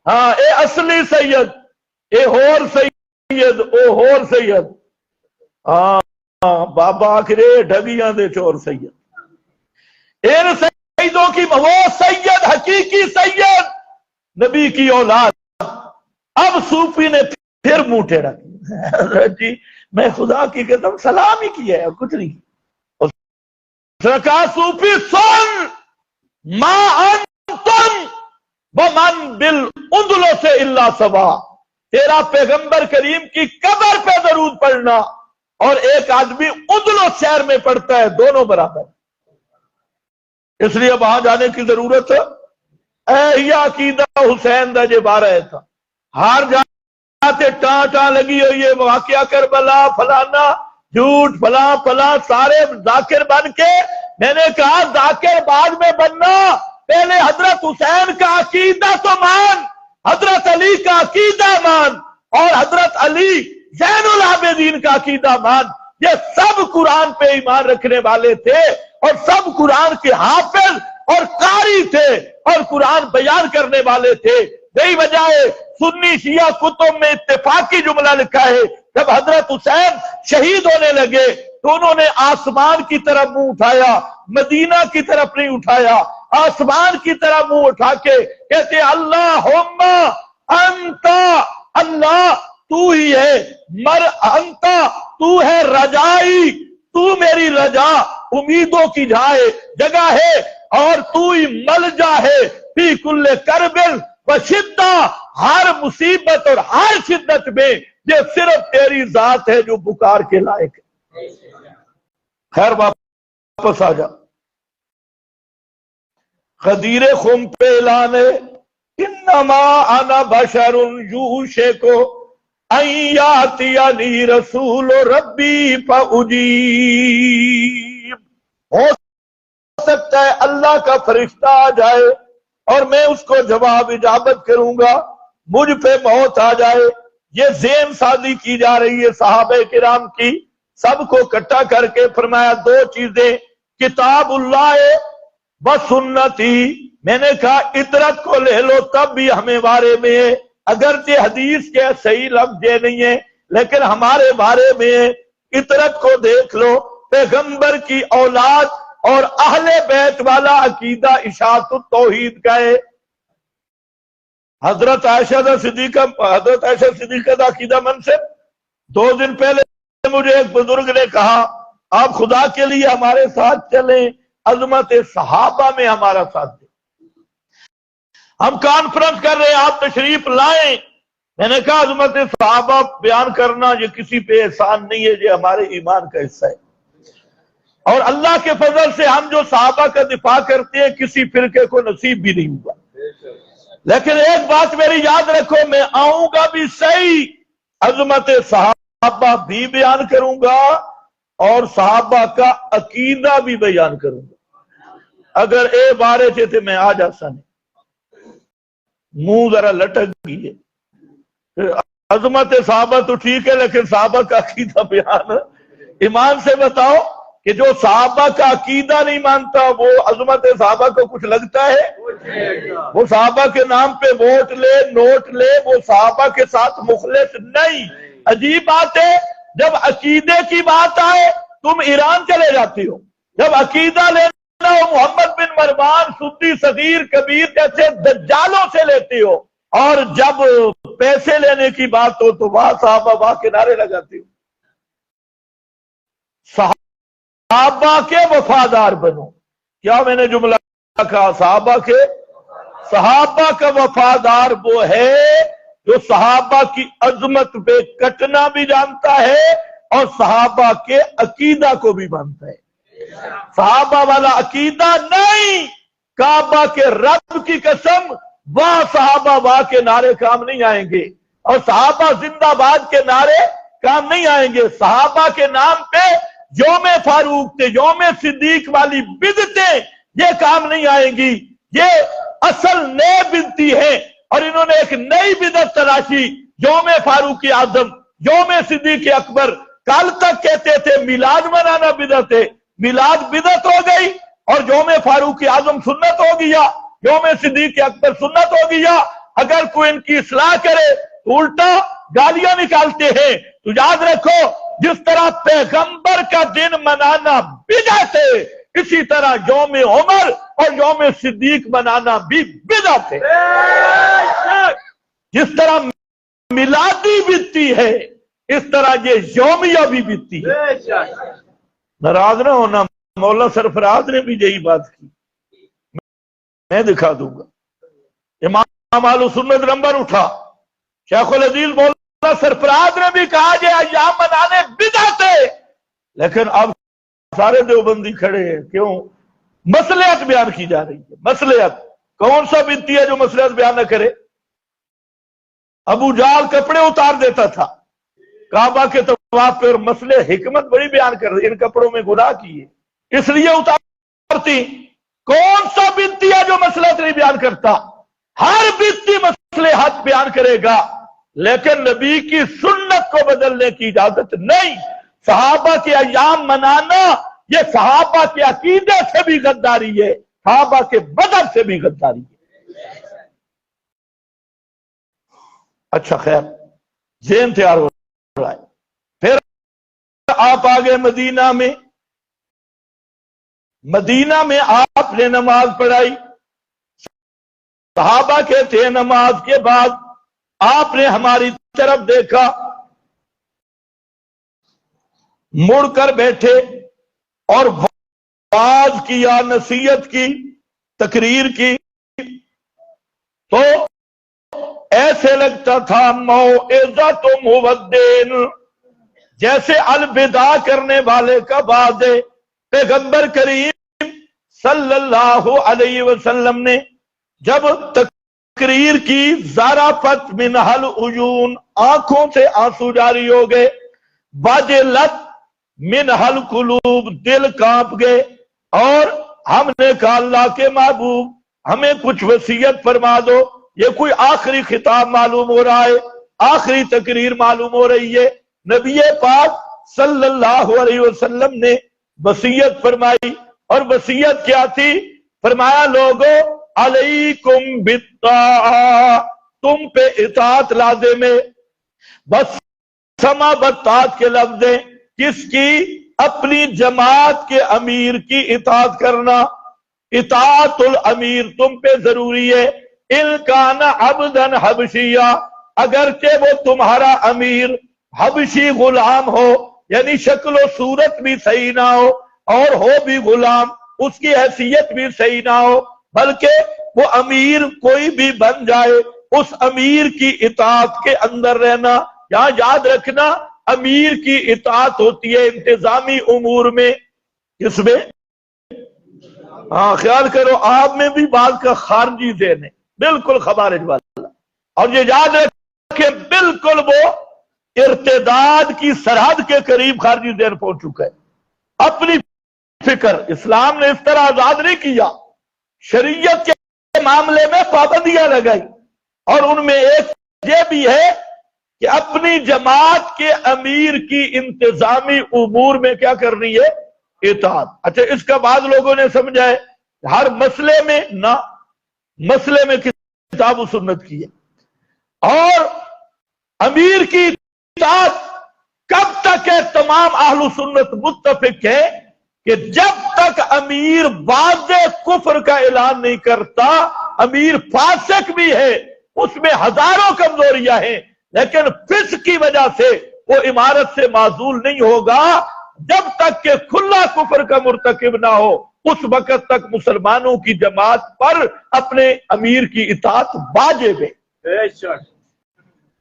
ہاں اے اصلی سید، اے ہور سید، او ہور سید. ہاں بابا آخرے ڈھگیاں دے چور سید. ان سیدوں کی وہ سید، حقیقی سید، نبی کی اولاد. اب صوفی نے پھر منہ ٹیڑھا کیا، حضرت جی میں خدا کی قسم سلام ہی کیا ہے، کچھ نہیں. اس نے کہا صوفی سن، ما انتم ومن بالاندلس الا سوا، تیرا پیغمبر کریم کی قبر پہ درود پڑھنا اور ایک آدمی اندلس شہر میں پڑھتا ہے، دونوں برابر. اس لیے وہاں جانے کی ضرورت ہے. یہ عقیدہ حسین دا جے بارہ تھا، ہار جاتے ٹاں ٹاں لگی ہوئی ہے، واقعہ کربلا فلانا جھوٹ فلاں فلاں، سارے ذاکر بن کے. میں نے کہا ذاکر بعد میں بننا، پہلے حضرت حسین کا عقیدہ تو مان، حضرت علی کا عقیدہ مان اور حضرت علی زین العابدین کا عقیدہ مان، یہ سب قرآن پہ ایمان رکھنے والے تھے اور سب قرآن کے حافظ اور قاری تھے اور قرآن بیان کرنے والے تھے۔ یہی وجہ ہے سنی شیعہ کتب میں اتفاقی جملہ لکھا ہے، جب حضرت حسین شہید ہونے لگے تو انہوں نے آسمان کی طرف منہ اٹھایا، مدینہ کی طرف نہیں اٹھایا، آسمان کی طرف منہ اٹھا کے کہتے اللہم انتا، اللہ تو ہی ہے، انتا تو ہے رجائی، تو میری رجا امیدوں کی جگہ ہے، اور تو ہی ملجا ہے فی کل کربل و شدہ، ہر مصیبت اور ہر شدت میں یہ صرف تیری ذات ہے جو پکار کے لائق ہے۔ خیر واپس آ جا، غدیر خم پہ اعلان ہے انما انا بشر یوشک ان یاتینی رسول ربی فاجیب، ہو سکتا ہے اللہ کا فرشتہ آ جائے اور میں اس کو جواب اجابت کروں گا، مجھ پہ موت آ جائے۔ یہ ذہن سازی کی جا رہی ہے صحابہ کرام کی، سب کو اکٹھا کر کے فرمایا دو چیزیں، کتاب اللہ و سنتی، میں نے کہا اطرت کو لے لو تب بھی ہمیں بارے میں ہے، اگرچہ حدیث کے صحیح لفظ یہ نہیں ہے لیکن ہمارے بارے میں ہے، اطرت کو دیکھ لو، پیغمبر کی اولاد اور اہل بیت والا عقیدہ اشاعت التوحید کا ہے۔ حضرت عائشہ صدیقہ کا عقیدہ منصب، 2 دن پہلے مجھے ایک بزرگ نے کہا آپ خدا کے لیے ہمارے ساتھ چلیں، عظمت صحابہ میں ہمارا ساتھ دیں، ہم کانفرنس کر رہے ہیں آپ تشریف لائیں۔ میں نے کہا عظمت صحابہ بیان کرنا یہ کسی پہ احسان نہیں ہے، یہ ہمارے ایمان کا حصہ ہے، اور اللہ کے فضل سے ہم جو صحابہ کا دفاع کرتے ہیں کسی فرقے کو نصیب بھی نہیں ہوا۔ لیکن ایک بات میری یاد رکھو، میں آؤں گا بھی صحیح، عظمت صحابہ بھی بیان کروں گا اور صحابہ کا عقیدہ بھی بیان کروں گا۔ اگر اے بارے تھے میں آ جاسا نہیں، منہ ذرا لٹک گئی ہے، عظمت صحابہ تو ٹھیک ہے لیکن صحابہ کا عقیدہ بیان، ایمان سے بتاؤ کہ جو صحابہ کا عقیدہ نہیں مانتا وہ عظمت صحابہ کو کچھ لگتا ہے؟ وہ صحابہ کے نام پہ ووٹ لے نوٹ لے، وہ صحابہ کے ساتھ مخلص نہیں۔ عجیب بات ہے، جب عقیدے کی بات آئے تم ایران چلے جاتی ہو، جب عقیدہ لینا ہو محمد بن مروان سدی صغیر کبیر جیسے دجالوں سے لیتی ہو، اور جب پیسے لینے کی بات ہو تو وہاں صحابہ وہاں کنارے لگاتی ہو۔ صحابہ کے وفادار بنو، کیا میں نے جملہ کہا؟ صحابہ کا وفادار وہ ہے جو صحابہ کی عظمت پہ کٹنا بھی جانتا ہے اور صحابہ کے عقیدہ کو بھی مانتا ہے۔ صحابہ والا عقیدہ نہیں، کعبہ کے رب کی قسم وہاں صحابہ وہاں کے نعرے کام نہیں آئیں گے، اور صحابہ زندہ باد کے نعرے کام نہیں آئیں گے۔ صحابہ کے نام پہ یوم فاروق تھے، یوم صدیق والی بدعتیں یہ کام نہیں آئیں گی، یہ اصل نئے بدعتی ہے، اور انہوں نے ایک نئی بدعت تلاشی، یوم فاروق اعظم، یوم صدیق اکبر۔ کل تک کہتے تھے میلاد منانا بدعت ہے، میلاد بدعت ہو گئی اور یوم فاروق اعظم سنت ہو گیا، یوم صدیق اکبر سنت ہو گیا۔ اگر کوئی ان کی اصلاح کرے تو الٹا گالیاں نکالتے ہیں۔ تو یاد رکھو، جس طرح پیغمبر کا دن منانا بدعت ہے، اسی طرح یوم عمر اور یوم صدیق منانا بھی بدعت ہے۔ جس طرح میلادی بدعتی ہے اس طرح یہ یومیہ بھی بدعتی ہے۔ ناراض نہ ہونا، مولا سرفراز نے بھی یہی بات کی، میں دکھا دوں گا۔ امام اہل سنت نمبر اٹھا، شیخ الحدیث مولا سرفراز نے بھی کہا یہ ایام منانے بدعت ہے، لیکن اب سارے دیوبندی کھڑے ہیں، کیوں؟ مصلحت بیان کی جا رہی ہے۔ مصلحت کون سا بدعتی ہے جو مصلحت بیان نہ کرے؟ ابو جہل کپڑے اتار دیتا تھا کعبہ کے طواف پہ، اور مسئلے حکمت بڑی بیان کر رہی، ان کپڑوں میں گناہ کیے اس لیے اتارتی۔ کون سا بدعتی ہے جو مصلحت نہیں بیان کرتا؟ ہر بدعتی مصلحت بیان کرے گا، لیکن نبی کی سنت کو بدلنے کی اجازت نہیں۔ صحابہ کے ایام منانا یہ صحابہ کے عقیدے سے بھی غداری ہے، صحابہ کے بدن سے بھی غداری ہے۔ اچھا خیر، ذہن تیار ہو رہا ہے۔ پھر آپ آگے مدینہ میں، مدینہ میں آپ نے نماز پڑھائی۔ صحابہ کہتے ہیں نماز کے بعد آپ نے ہماری طرف دیکھا، مڑ کر بیٹھے اور واعظ کیا، نصیحت کی، تقریر کی، تو ایسے لگتا تھا موعظۃ مودع، جیسے الوداع کرنے والے کا باز ہے۔ پیغمبر کریم صلی اللہ علیہ وسلم نے جب تقریر کی، ذرفت منہ العیون، آنکھوں سے آنسو جاری ہو گئے، وجلت منہ القلوب، دل کانپ گئے، اور ہم نے کہا اللہ کے محبوب ہمیں کچھ وصیت فرما دو، یہ کوئی آخری خطاب معلوم ہو رہا ہے، آخری تقریر معلوم ہو رہی ہے۔ نبی پاک صلی اللہ علیہ وسلم نے وصیت فرمائی، اور وصیت کیا تھی؟ فرمایا لوگو علیکم بالطاعہ، تم پہ اطاعت لازم ہے۔ بس سما بطاعت کے لفظ ہیں، کس کی؟ اپنی جماعت کے امیر کی اطاعت کرنا۔ اطاعت الامیر تم پہ ضروری ہے۔ ان کان عبدا حبشیا، اگرچہ وہ تمہارا امیر حبشی غلام ہو، یعنی شکل و صورت بھی صحیح نہ ہو، اور ہو بھی غلام، اس کی حیثیت بھی صحیح نہ ہو، بلکہ وہ امیر کوئی بھی بن جائے، اس امیر کی اطاعت کے اندر رہنا۔ یہاں یاد رکھنا، امیر کی اطاعت ہوتی ہے انتظامی امور میں۔ کس میں؟ ہاں خیال کرو، آپ میں بھی بعض کا خارجی ذہن ہے، بالکل خوارج والا، اور یہ یاد رکھے بالکل وہ ارتداد کی سرحد کے قریب خارجی ذہن پہنچ چکا ہے۔ اپنی فکر اسلام نے اس طرح آزاد نہیں کیا، شریعت کے معاملے میں پابندیاں لگائی، اور ان میں ایک یہ بھی ہے کہ اپنی جماعت کے امیر کی انتظامی امور میں کیا کرنی ہے؟ اطاعت۔ اچھا، اس کا بعض لوگوں نے سمجھا ہے ہر مسئلے میں، نہ، مسئلے میں کتاب و سنت کی ہے۔ اور امیر کی اطاعت کب تک ہے؟ تمام اہل سنت متفق ہے کہ جب تک امیر واضح کفر کا اعلان نہیں کرتا، امیر فاسق بھی ہے، اس میں ہزاروں کمزوریاں ہیں، لیکن فسق کی وجہ سے وہ امارت سے معزول نہیں ہوگا۔ جب تک کہ کھلا کفر کا مرتکب نہ ہو، اس وقت تک مسلمانوں کی جماعت پر اپنے امیر کی اطاعت واجب ہے،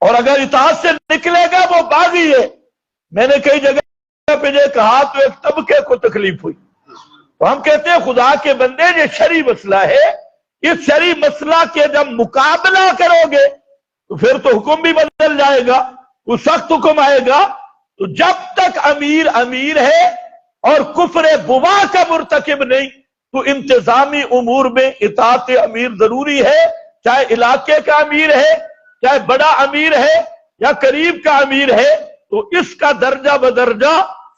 اور اگر اطاعت سے نکلے گا وہ باغی ہے۔ میں نے کئی جگہ پہ یہ کہا تو ایک طبقے کو تکلیف ہوئی، تو ہم کہتے ہیں خدا کے بندے یہ شرعی مسئلہ ہے، اس شرعی مسئلہ کے جب مقابلہ کرو گے تو پھر تو حکم بھی بدل جائے گا، وہ سخت حکم آئے گا۔ تو جب تک امیر امیر ہے اور کفر بوا کا مرتکب نہیں، تو انتظامی امور میں اطاعت امیر ضروری ہے، چاہے علاقے کا امیر ہے، چاہے بڑا امیر ہے، یا قریب کا امیر ہے، تو اس کا درجہ بدرجہ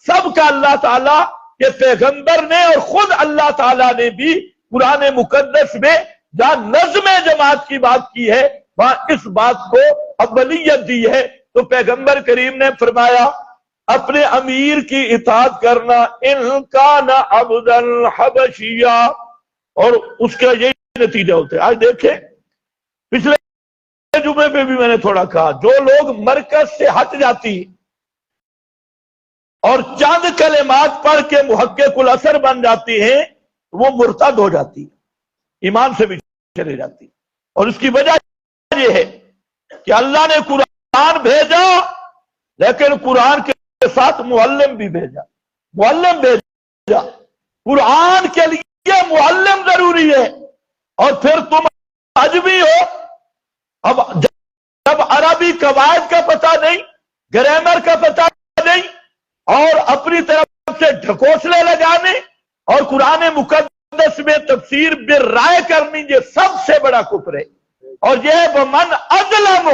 سب کا اللہ تعالیٰ کے پیغمبر نے اور خود اللہ تعالیٰ نے بھی قرآن مقدس میں جہاں نظم جماعت کی بات کی ہے، وہاں اس بات کو اولیت دی ہے۔ تو پیغمبر کریم نے فرمایا اپنے امیر کی اطاعت کرنا، ان کان عبدا حبشیا، اور اس کا یہی نتیجہ ہوتا ہے۔ آج دیکھیں، پچھلے جمعے پہ بھی میں نے تھوڑا کہا، جو لوگ مرکز سے ہٹ جاتی اور چند کلمات پڑھ کے محقق الاثر بن جاتی ہیں، وہ مرتد ہو جاتی ہے، ایمان سے بھی چلے جاتی ہے۔ اور اس کی وجہ یہ ہے کہ اللہ نے قرآن بھیجا، لیکن قرآن کے ساتھ معلم بھی بھیجا، معلم بھیجا، قرآن کے لیے معلم ضروری ہے۔ اور پھر تم عجمی ہو، اب جب عربی قواعد کا پتہ نہیں، گرامر کا پتہ نہیں، اور اپنی طرف سے ڈھکوسلے لگانے اور قرآن مقدس میں تفسیر بالرائے کرنی، یہ سب سے بڑا کفر ہے۔ اور یہ ومن اظلم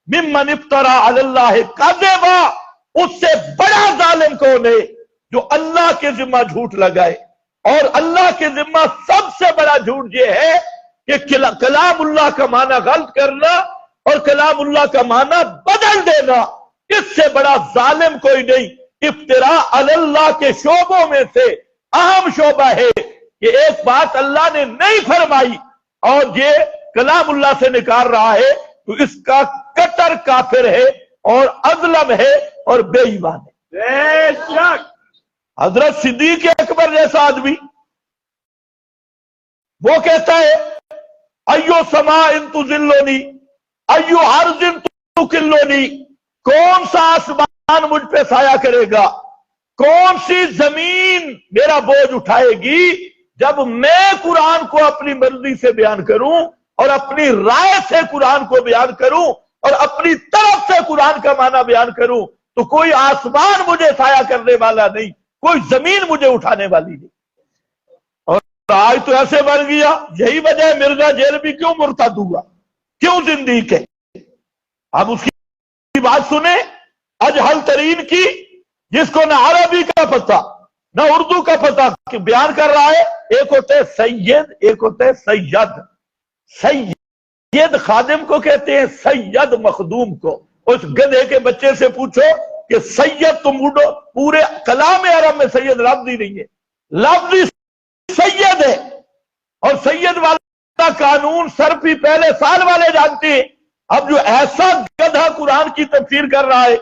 ممن افترا علی اللہ کذبا، اس سے بڑا ظالم کون ہے جو اللہ کے ذمہ جھوٹ لگائے. اور اللہ کے ذمہ سب سے بڑا جھوٹ یہ ہے کہ کلام اللہ کا معنی غلط کرنا اور کلام اللہ کا معنی بدل دینا. اس سے بڑا ظالم کوئی نہیں. افتراء علی اللہ کے شعبوں میں سے اہم شعبہ ہے کہ ایک بات اللہ نے نہیں فرمائی اور یہ کلام اللہ سے نکال رہا ہے تو اس کا کٹر کافر ہے اور اظلم ہے اور بے ایمان ہے. بے شک حضرت صدیق اکبر جیسا آدمی وہ کہتا ہے ایو سما ان تذلونی ایو عرض ان تکلونی، کون سا آسمان مجھ پہ سایہ کرے گا، کون سی زمین میرا بوجھ اٹھائے گی جب میں قرآن کو اپنی مرضی سے بیان کروں اور اپنی رائے سے قرآن کو بیان کروں اور اپنی طرف سے قرآن کا معنی بیان کروں تو کوئی آسمان مجھے سایہ کرنے والا نہیں، کوئی زمین مجھے اٹھانے والی نہیں. اور آج تو ایسے بن گیا. یہی وجہ ہے مرزا جیل بھی کیوں مرتد ہوا، کیوں زندگی کے. اب اس کی بات سنیں اجہل ترین کی، جس کو نہ عربی کا پتہ نہ اردو کا پتہ، کہ بیان کر رہا ہے. ایک ہوتے سید، ایک ہوتے سید. سید خادم کو کہتے ہیں، سید مخدوم کو. اس گدھے کے بچے سے پوچھو کہ سید تم اڑو، پورے کلام عرب میں سید لفظ ہی نہیں ہے. لفظ سید ہے اور سید والا قانون صرفی پہلے سال والے جانتے ہیں. اب جو ایسا گدھا قرآن کی تفسیر کر رہا ہے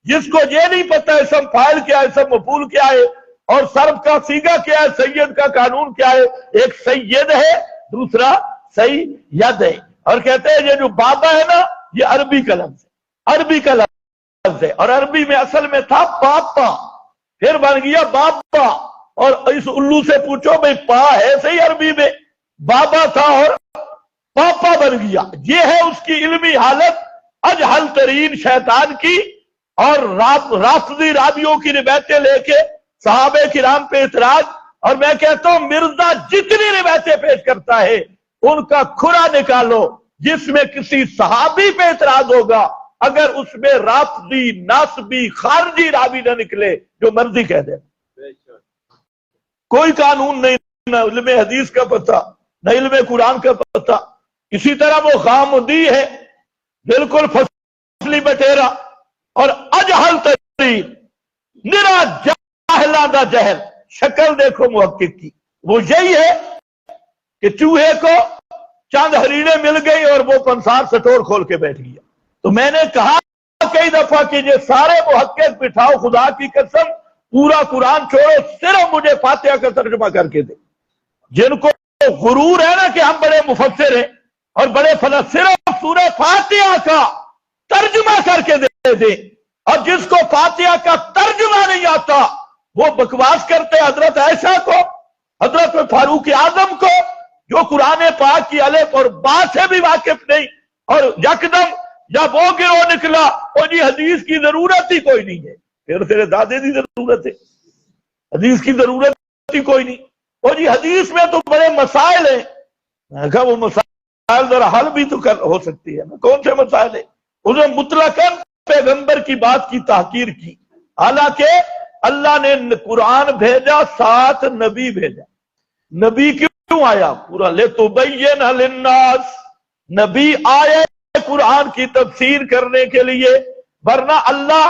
جس کو یہ نہیں پتا اسم فاعل کیا ہے، اسم مفعول کیا ہے اور صرف کا صیغہ کیا ہے، سید کا قانون کیا ہے. ایک سید ہے، دوسرا سید ہے. اور کہتے ہیں یہ جو بابا ہے نا یہ عربی کا لفظ ہے، عربی کا لفظ ہے. اور عربی میں اصل میں تھا پاپا، پھر بن گیا بابا. اور اس الو سے پوچھو بھئی پا ہے صحیح عربی میں، بابا تھا اور پاپا بن گیا. یہ ہے اس کی علمی حالت اجہل ترین شیطان کی. اور رافضی رابیوں کی روایتیں لے کے صحابہ کرام پہ اعتراض. اور میں کہتا ہوں مرزا جتنی روایتیں پیش کرتا ہے ان کا کھرا نکالو جس میں کسی صحابی پہ اعتراض ہوگا، اگر اس میں رافضی ناسبی خارجی راوی نہ نکلے جو مرضی کہہ دے. کوئی قانون نہیں، نہ علم حدیث کا پتہ نہ علم قرآن کا پتہ. اسی طرح وہ غامدی ہے، بالکل فصلی بٹیرا اور اجہل ترین نرا جاہلانہ جہل. شکل دیکھو محقق کی، وہ یہی ہے کہ چوہے کو چند ہرینے مل گئی اور وہ پنسار سٹور کھول کے بیٹھ گیا. تو میں نے کہا کئی دفعہ کہ یہ سارے محقق بٹھاؤ، خدا کی قسم پورا قرآن چھوڑو، صرف مجھے فاتحہ کا ترجمہ کر کے دے. جن کو غرور ہے نا کہ ہم بڑے مفسر ہیں اور بڑے فلسفے، صرف سورہ فاتحہ کا ترجمہ کر کے دے دیں. اور جس کو فاتحہ کا ترجمہ نہیں آتا وہ بکواس کرتے حضرت عائشہ کو، حضرت فاروق اعظم کو، جو قرآن پاک کی الف اور با سے بھی واقف نہیں. اور یکدم جب وہ گروہ نکلا اور جی حدیث کی ضرورت ہی کوئی نہیں ہے، پھر تیرے دادے کی ضرورت ہے، حدیث کی ضرورت ہی کوئی نہیں. اور جی حدیث میں تو بڑے مسائل ہیں. میں کہا وہ مسائل ذرا حل بھی تو ہو سکتی ہے نا. کون سے مسائل ہیں؟ انہوں نے مطلقاً پیغمبر کی بات کی تحقیر کی، حالانکہ اللہ نے قرآن بھیجا، ساتھ نبی بھیجا. نبی کیوں آیا؟ پورا لِتُبَيِّنَ لِلنَّاسِ، نبی آئے قرآن کی تفسیر کرنے کے لیے. ورنہ اللہ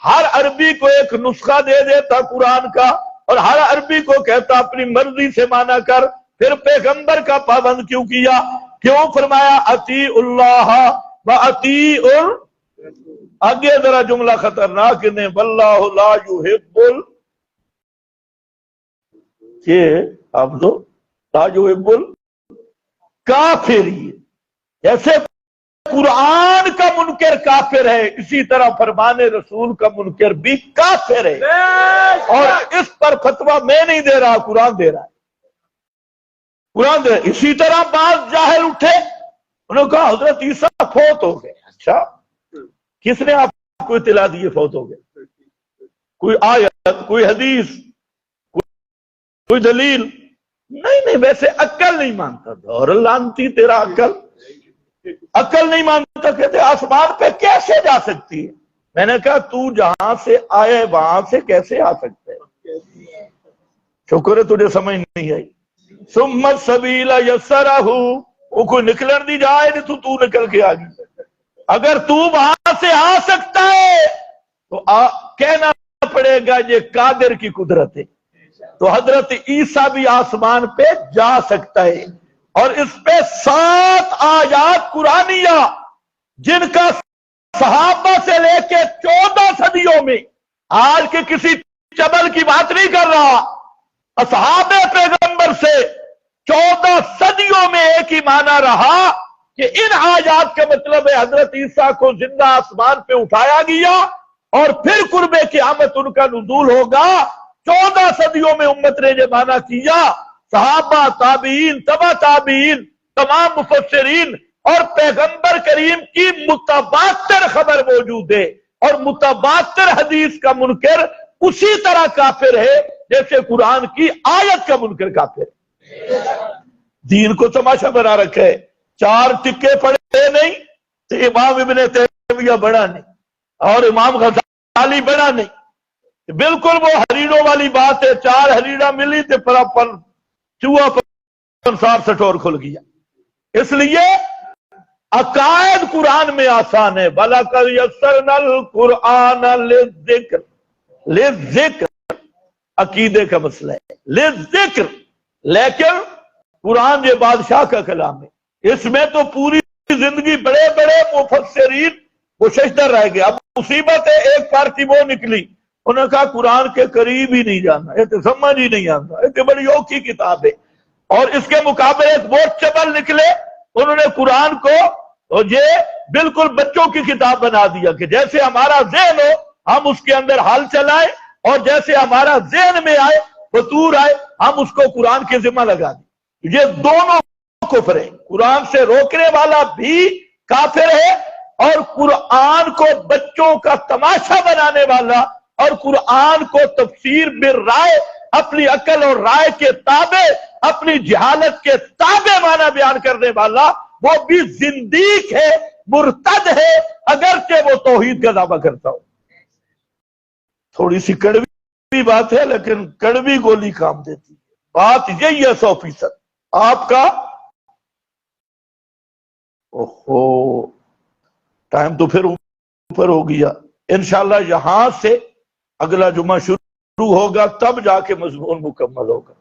ہر عربی کو ایک نسخہ دے دیتا قرآن کا اور ہر عربی کو کہتا اپنی مرضی سے مانا کر. پھر پیغمبر کا پابند کیوں کیا؟ کیوں فرمایا اطیعوا اللہ واطیعوا، آگے ذرا جملہ خطرناک نے، واللہ لا یحب کہ اب تو لا یحب الکافرین. جیسے قرآن کا منکر کافر ہے اسی طرح فرمان رسول کا منکر بھی کافر ہے. اور اس پر فتویٰ میں نہیں دے رہا، قرآن دے رہا ہے، قرآن دے رہا ہے. اسی طرح بعض جاہل اٹھے، انہوں نے کہا حضرت عیسیٰ فوت ہو گئے. اچھا کس نے آپ کو اطلاع دی فوت ہو گئے؟ کوئی آیت، کوئی حدیث، کوئی دلیل؟ نہیں ویسے عقل نہیں مانتا. اور لانتی تیرا عقل عقل نہیں مانتا، کہتے آسمان پہ کیسے جا سکتی ہے؟ میں نے کہا تو جہاں سے آئے وہاں سے کیسے آ سکتے ہے؟ شکر ہے تجھے سمجھ نہیں آئی۔ ثم السبیل یسرہ، وہ کوئی نکلن دی جائے نہیں، تو نکل کے آ گئی۔ اگر تو وہاں سے آ سکتا ہے تو کہنا پڑے گا یہ قادر کی قدرت ہے۔ تو حضرت عیسیٰ بھی آسمان پہ جا سکتا ہے، اور اس پہ 7 آیات قرآنیہ جن کا صحابہ سے لے کے 14 صدیوں میں، آج کے کسی چبل کی بات نہیں کر رہا، اصحاب پیغمبر سے 14 صدیوں میں ایک ہی معنی رہا کہ ان آیات کا مطلب ہے حضرت عیسیٰ کو زندہ آسمان پہ اٹھایا گیا اور پھر قرب قیامت ان کا نزول ہوگا۔ 14 صدیوں میں امت نے یہ معنی کیا، صحابہ، تابعین، تبع تابعین، تمام مفسرین، اور پیغمبر کریم کی متواتر خبر موجود ہے، اور متواتر حدیث کا منکر اسی طرح کافر ہے جیسے قرآن کی آیت کا منکر کافر ہے۔ دین کو تماشا بنا رکھا ہے، 4 ٹکے پڑے نہیں تو امام ابن تیمیہ بڑا نہیں اور امام غزالی بڑا نہیں، بالکل وہ حریروں والی بات ہے، 4 حریرہ ملی تو پر چوہا پنسار سٹور کھل گیا۔ اس لیے عقائد قرآن میں آسان ہے، وَلَقَدْ يَسَّرْنَا الْقُرْآنَ لِلذِّكْرِ، لِلذِّكْرِ عقیدے کا مسئلہ ہے، لِلذِّكْرِ، لیکن قرآن یہ بادشاہ کا کلام ہے، اس میں تو پوری زندگی بڑے بڑے مفسرین وہ ششدر رہ گئے۔ اب مصیبت ہے، ایک پارٹی وہ نکلی، انہوں نے کہا قرآن کے قریب ہی نہیں جانا، یہ تو سمجھ ہی نہیں آتا، یہ تو بڑی اوکھی کتاب ہے۔ اور اس کے مقابلے ایک وہ چبل نکلے، انہوں نے قرآن کو یہ بالکل بچوں کی کتاب بنا دیا کہ جیسے ہمارا ذہن ہو ہم اس کے اندر حل چلائیں، اور جیسے ہمارا ذہن میں آئے فطور آئے ہم اس کو قرآن کے ذمہ لگا دیں۔ یہ دونوں کفر ہے، قرآن سے روکنے والا بھی کافر ہے، اور قرآن کو بچوں کا تماشا بنانے والا اور قرآن کو تفسیر بالرائے، اپنی عقل اور رائے کے تابع، اپنی جہالت کے تابع معنی بیان کرنے والا، وہ بھی زندیق ہے، مرتد ہے، اگرچہ وہ توحید کا دعویٰ کرتا ہو۔ تھوڑی سی کڑوی بات ہے لیکن کڑوی گولی کام دیتی ہے، بات یہی ہے 100%۔ آپ کا اوہو ٹائم تو پھر اوپر ہو گیا، انشاءاللہ یہاں سے اگلا جمعہ شروع ہوگا، تب جا کے مضمون مکمل ہوگا۔